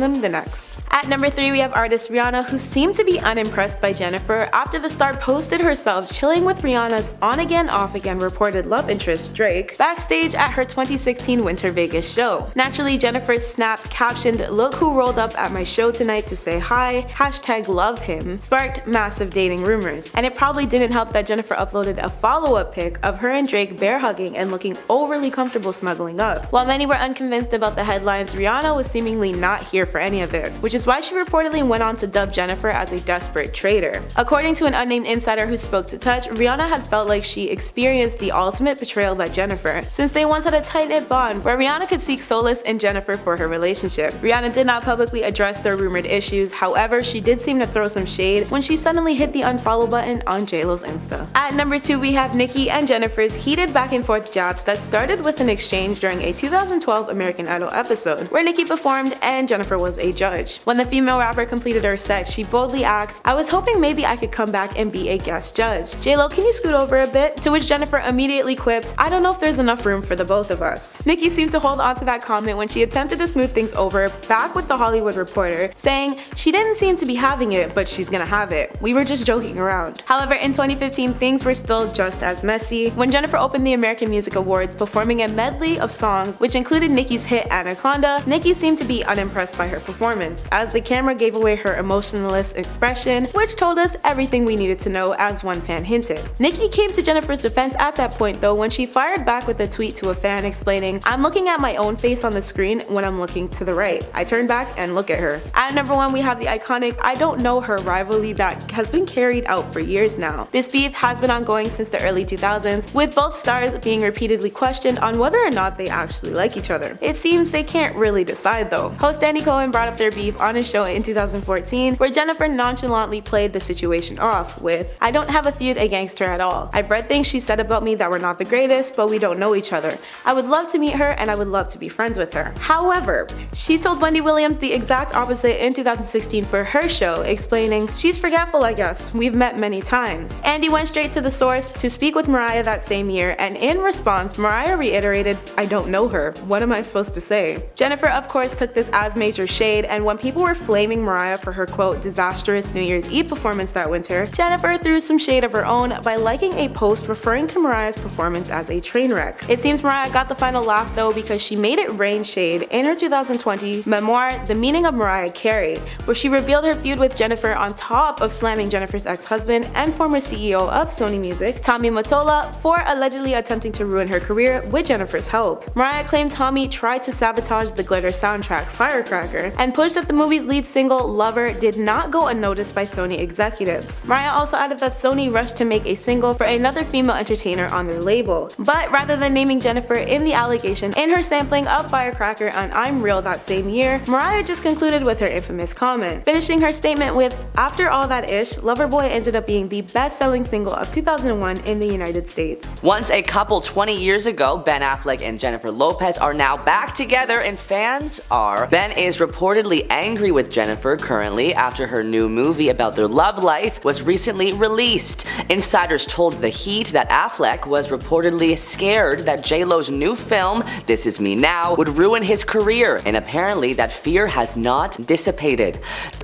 them the next. At number 3, we have artist Rihanna, who seemed to be unimpressed by Jennifer after the star posted herself chilling with Rihanna's on-again, off-again reported love interest Drake backstage at her 2016 Winter Vegas show. Naturally, Jennifer's snap captioned, "Look who rolled up at my show tonight to say hi, #love him," sparked massive dating rumors. And it probably didn't help that Jennifer uploaded a follow-up pic of her and Drake bear hugging and looking overly comfortable snuggling up. While many were unconvinced about the headlines, Rihanna was seemingly not here for any of it, which is why she reportedly went on to dub Jennifer as a desperate traitor. According to an unnamed insider who spoke to Touch, Rihanna had felt like she experienced the ultimate betrayal by Jennifer, since they once had a tight-knit bond where Rihanna could seek solace in Jennifer for her relationship. Rihanna did not publicly address their rumored issues, however, she did seem to throw some shade when she suddenly hit the unfollow button on JLo's Insta. At number 2, we have Nicki and Jennifer's heated back and forth jabs that started with an exchange during a 2012 American Idol episode, where Nicki performed and Jennifer was a judge. When the female rapper completed her set, she boldly asked, "I was hoping maybe I could come back and be a guest judge. JLo, can you scoot over a bit?" To which Jennifer immediately quipped, "I don't know if there's enough room for the both of us." Nicki seemed to hold on to that comment when she attempted to smooth things over back with The Hollywood Reporter, saying, "She didn't seem to be having it, but she's gonna have it. We were just joking around." However, in 2015, things were still just as messy when Jennifer opened the American Music Awards performing a medley of songs which included Nicki's hit Anaconda. Nicki seemed to be unimpressed by her performance, as the camera gave away her emotionless expression, which told us everything we needed to know, as one fan hinted. Nicki came to Jennifer's defense at that point though, when she fired back with a tweet to a fan explaining, "I'm looking at my own face on the screen when I'm looking to the right. I turn back and look at her." At number 1, we have the iconic "I don't know her" rivalry that has been carried out for years now. This beef has been ongoing since the early 2000s, with both stars being repeatedly questioned on whether or not they actually like each other. It seems they can't really decide though. Host Andy Cohen brought up their beef on his show in 2014, where Jennifer nonchalantly played the situation off with, "I don't have a feud against her at all. I've read things she said about me that were not the greatest, but we don't know each other. I would love to meet her and I would love to be friends with her." However, she told Wendy Williams the exact opposite in 2016 for her show, explaining, "She's forgetful, I guess. We've met many times." Andy went straight to the source to speak with Mariah that same year, and in response, Mariah reiterated, "I don't know her. What am I supposed to say?" Jennifer of course took this as major shade, and when people were flaming Mariah for her quote disastrous New Year's Eve performance that winter, Jennifer threw some shade of her own by liking a post referring to Mariah's performance as a train wreck. It seems Mariah got the final laugh though, because she made it rain shade in her 2020 memoir The Meaning of Mariah Carey, where she revealed her feud with Jennifer on top of slamming Jennifer's ex-husband and former CEO of Sony Music, Tommy Mottola, for allegedly attempting to ruin her career with Jennifer's help. Mariah claimed Tommy tried to sabotage the glitter soundtrack Firecracker, and pushed that the movie's lead single Lover did not go unnoticed by Sony executives. Mariah also added that Sony rushed to make a single for another female entertainer on their label, but rather than naming Jennifer in the allegation in her sampling of Firecracker on I'm Real that same year, Mariah just concluded with her infamous comment, finishing her statement with, "After all that ish, Loverboy ended up being the best-selling single of 2001 in the United States." Once a couple 20 years ago, Ben Affleck and Jennifer Lopez are now back together, and fans are. Ben is reportedly angry with Jennifer currently after her new movie about their love life was recently released. Insiders told The Heat that Affleck was reportedly scared that JLo's new film, This Is Me Now, would ruin his career, and apparently that fear has not dissipated.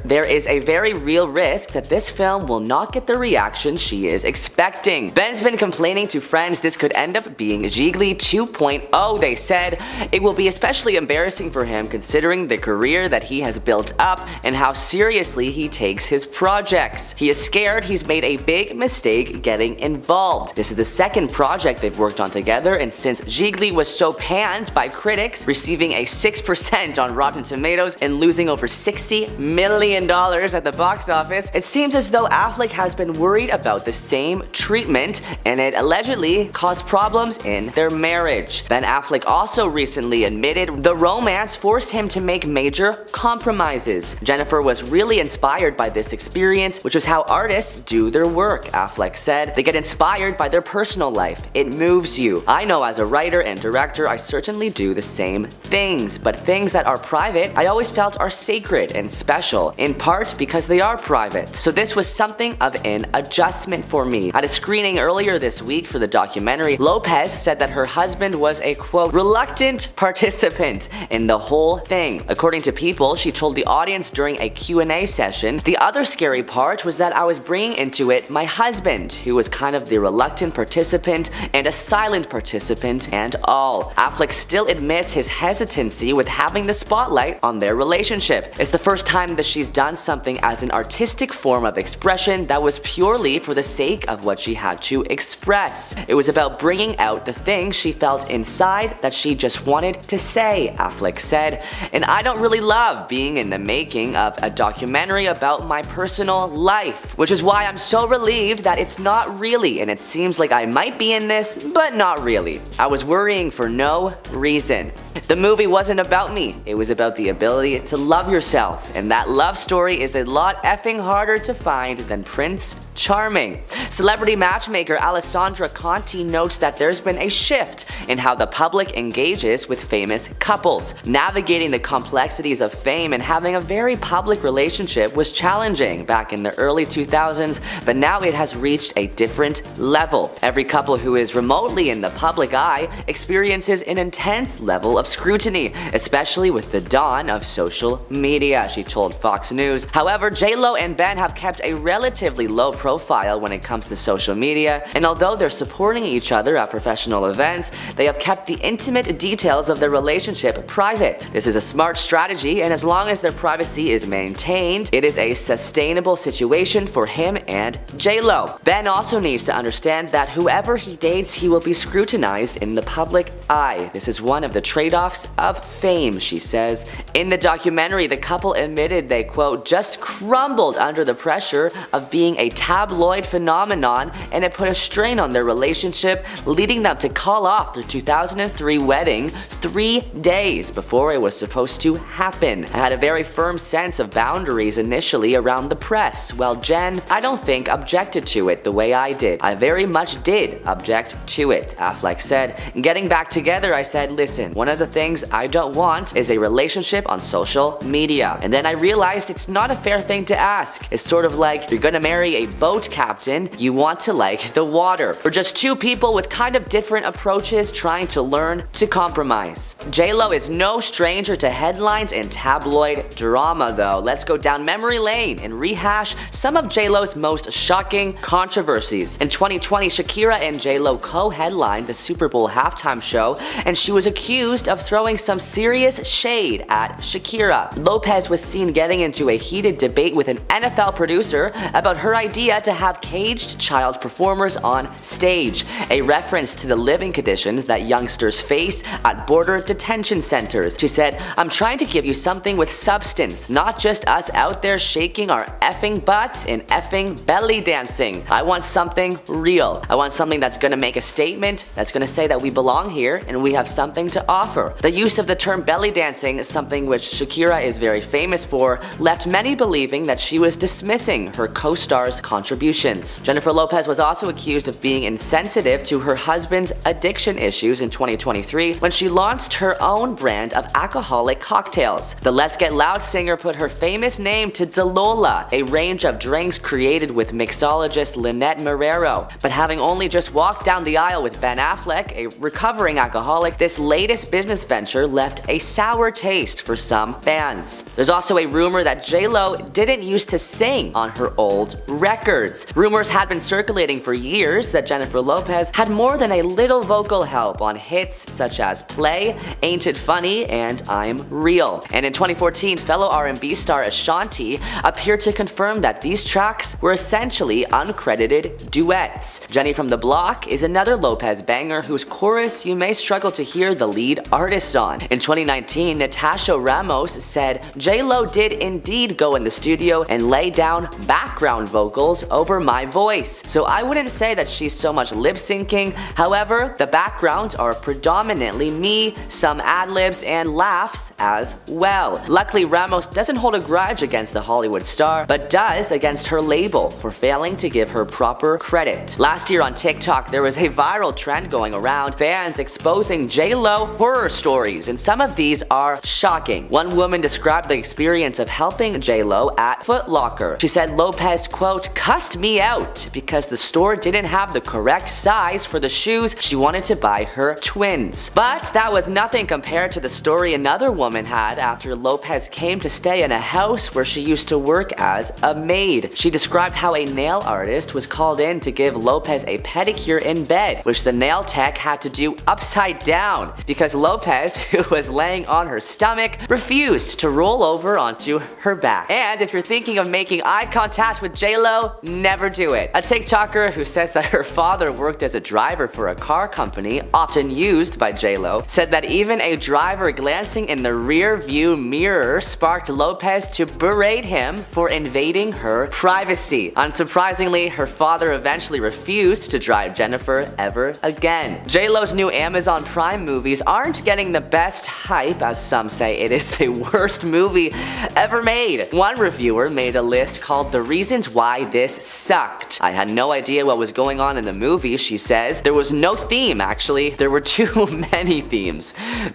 There is a very real risk that this film will not get the reaction she is expecting. Ben's been complaining to friends this could end up being Gigli 2.0. They said it will be especially embarrassing for him considering the career that he has built up and how seriously he takes his projects. He is scared he's made a big mistake getting involved. This is the second project they've worked on together, and since Gigli was so panned by critics, receiving a 6% on Rotten Tomatoes and losing over $60 million at the box office, it seems as though Affleck has been worried about the same treatment, and it allegedly caused problems in their marriage. Ben Affleck also recently admitted the romance forced him to make major compromises. Jennifer was really inspired by this experience, which is how artists do their work, Affleck said. They get inspired by their personal life. It moves you. I know as a writer and director, I certainly do the same things, but things that are private, I always felt are sacred and special. in part because they are private. So this was something of an adjustment for me. At a screening earlier this week for the documentary, Lopez said that her husband was a quote, reluctant participant in the whole thing. According to People, she told the audience during a Q&A session, the other scary part was that I was bringing into it my husband, who was kind of the reluctant participant and a silent participant and all. Affleck still admits his hesitancy with having the spotlight on their relationship. It's the first time that she's done something as an artistic form of expression that was purely for the sake of what she had to express. It was about bringing out the things she felt inside that she just wanted to say, Affleck said. And I don't really love being in the making of a documentary about my personal life, which is why I'm so relieved that it's not really, and it seems like I might be in this, but not really. I was worrying for no reason. The movie wasn't about me, it was about the ability to love yourself, and that love story is a lot effing harder to find than Prince Charming. Celebrity matchmaker Alessandra Conti notes that there's been a shift in how the public engages with famous couples. Navigating the complexities of fame and having a very public relationship was challenging back in the early 2000s, but now it has reached a different level. Every couple who is remotely in the public eye experiences an intense level of scrutiny, especially with the dawn of social media, she told Fox News. However, J-Lo and Ben have kept a relatively low profile when it comes to social media, and although they're supporting each other at professional events, they have kept the intimate details of their relationship private. This is a smart strategy, and as long as their privacy is maintained, it is a sustainable situation for him and J-Lo. Ben also needs to understand that whoever he dates, he will be scrutinized in the public eye. This is one of the trade-offs of fame, she says. In the documentary, the couple admitted they, quote, just crumbled under the pressure of being a tabloid phenomenon, and it put a strain on their relationship, leading them to call off their 2003 wedding 3 days before it was supposed to happen. I had a very firm sense of boundaries initially around the press, while Jen, I don't think, objected to it the way I did. I very much did object to it, Affleck said. Getting back together, I said, listen, one of the things I don't want is a relationship on social media. And then I realized it's not a fair thing to ask. It's sort of like you're gonna marry a boat captain, you want to like the water. We're just two people with kind of different approaches trying to learn to compromise. J-Lo is no stranger to headlines and tabloid drama though. Let's go down memory lane and rehash some of J-Lo's most shocking controversies. In 2020, Shakira and J-Lo co-headlined the Super Bowl halftime show, and she was accused of throwing some serious shade at Shakira. Lopez was seen getting into a heated debate with an NFL producer about her idea to have caged child performers on stage, a reference to the living conditions that youngsters face at border detention centers. She said, I'm trying to give you something with substance, not just us out there shaking our effing butts and effing belly dancing. I want something real. I want something that's gonna make a statement, that's gonna say that we belong here and we have something to offer. The use of the term belly dancing, something which Shakira is very famous for, left many believing that she was dismissing her co-star's contributions. Jennifer Lopez was also accused of being insensitive to her husband's addiction issues in 2023 when she launched her own brand of alcoholic cocktails. The Let's Get Loud singer put her famous name to Dalola, a range of drinks created with mixologist Lynette Marrero. But having only just walked down the aisle with Ben Affleck, a recovering alcoholic, this latest business venture left a sour taste for some fans. There's also a rumor that J-Lo didn't used to sing on her old records. Rumors had been circulating for years that Jennifer Lopez had more than a little vocal help on hits such as Play, Ain't It Funny, and I'm Real. And in 2014, fellow R&B star Ashanti appeared to confirm that these tracks were essentially uncredited duets. Jenny from the Block is another Lopez banger whose chorus you may struggle to hear the lead artist on. In 2019, Natasha Ramos said J-Lo did indeed go in the studio and lay down background vocals over my voice. So I wouldn't say that she's so much lip syncing. However, the backgrounds are predominantly me, some ad-libs and laughs as well. Luckily, Ramos doesn't hold a grudge against the Hollywood star, but does against her label for failing to give her proper credit. Last year on TikTok, there was a viral trend going around, fans exposing J-Lo horror horror stories, and some of these are shocking. One woman described the experience of helping J-Lo at Foot Locker. She said Lopez, quote, cussed me out because the store didn't have the correct size for the shoes she wanted to buy her twins. But that was nothing compared to the story another woman had after Lopez came to stay in a house where she used to work as a maid. She described how a nail artist was called in to give Lopez a pedicure in bed, which the nail tech had to do upside down because Lopez, who was laying on her stomach, refused to roll over onto her back. And if you're thinking of making eye contact with J-Lo, never do it. A TikToker who says that her father worked as a driver for a car company often used by J-Lo said that even a driver glancing in the rear view mirror sparked Lopez to berate him for invading her privacy. Unsurprisingly, her father eventually refused to drive Jennifer ever again. J-Lo's new Amazon Prime movies aren't getting the best hype, as some say it is the worst movie ever made. One reviewer made a list called The Reasons Why This Sucked. I had no idea what was going on in the movie, she says. There was no theme, actually. There were too many themes.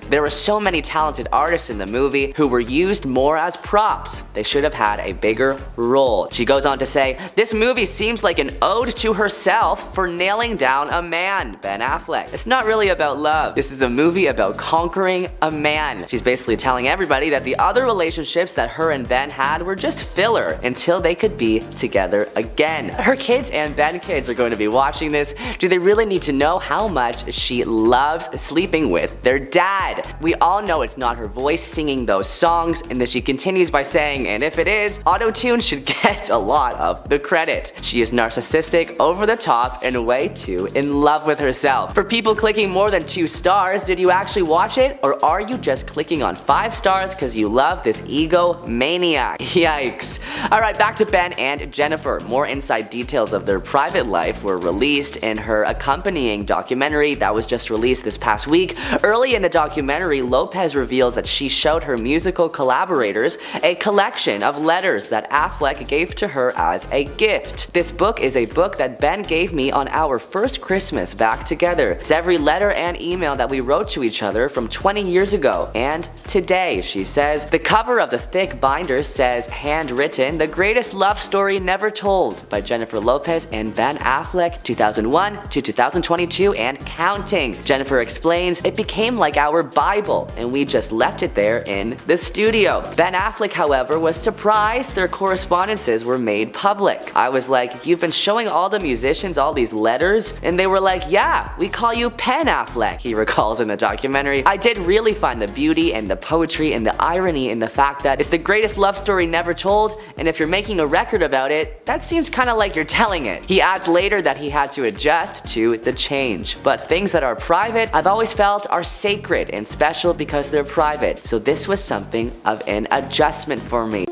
There were so many talented artists in the movie who were used more as props. They should have had a bigger role. She goes on to say, this movie seems like an ode to herself for nailing down a man, Ben Affleck. It's not really about love. This is a movie about conquering a man. She's basically telling everybody that the other relationships that her and Ben had were just filler until they could be together again. Her kids and Ben kids are going to be watching this. Do they really need to know how much she loves sleeping with their dad? We all know it's not her voice singing those songs, and then she continues by saying, and if it is, auto-tune should get a lot of the credit. She is narcissistic, over the top, and way too in love with herself. For people clicking more than 2 stars, did you actually watch it, or are you just clicking on 5 stars because you love this ego maniac? Yikes. Alright, back to Ben and Jennifer. More inside details of their private life were released in her accompanying documentary that was just released this past week. Early in the documentary, Lopez reveals that she showed her musical collaborators a collection of letters that Affleck gave to her as a gift. This book is a book that Ben gave me on our first Christmas back together. It's every letter and email that we wrote to each other from 20 years ago and today, she says. The cover of the thick binder says, handwritten, the greatest love story never told by Jennifer Lopez and Ben Affleck, 2001 to 2022 and counting. Jennifer explains, it became like our Bible and we just left it there in the studio. Ben Affleck, however, was surprised their correspondences were made public. I was like, you've been showing all the musicians all these letters? And they were like, yeah, we call you Pen Affleck, he recalls in the documentary. I did really find the beauty and the poetry and the irony in the fact that it's the greatest love story never told, and if you're making a record about it, that seems kinda like you're telling it. He adds later that he had to adjust to the change. But things that are private, I've always felt are sacred and special because they're private. So this was something of an adjustment for me.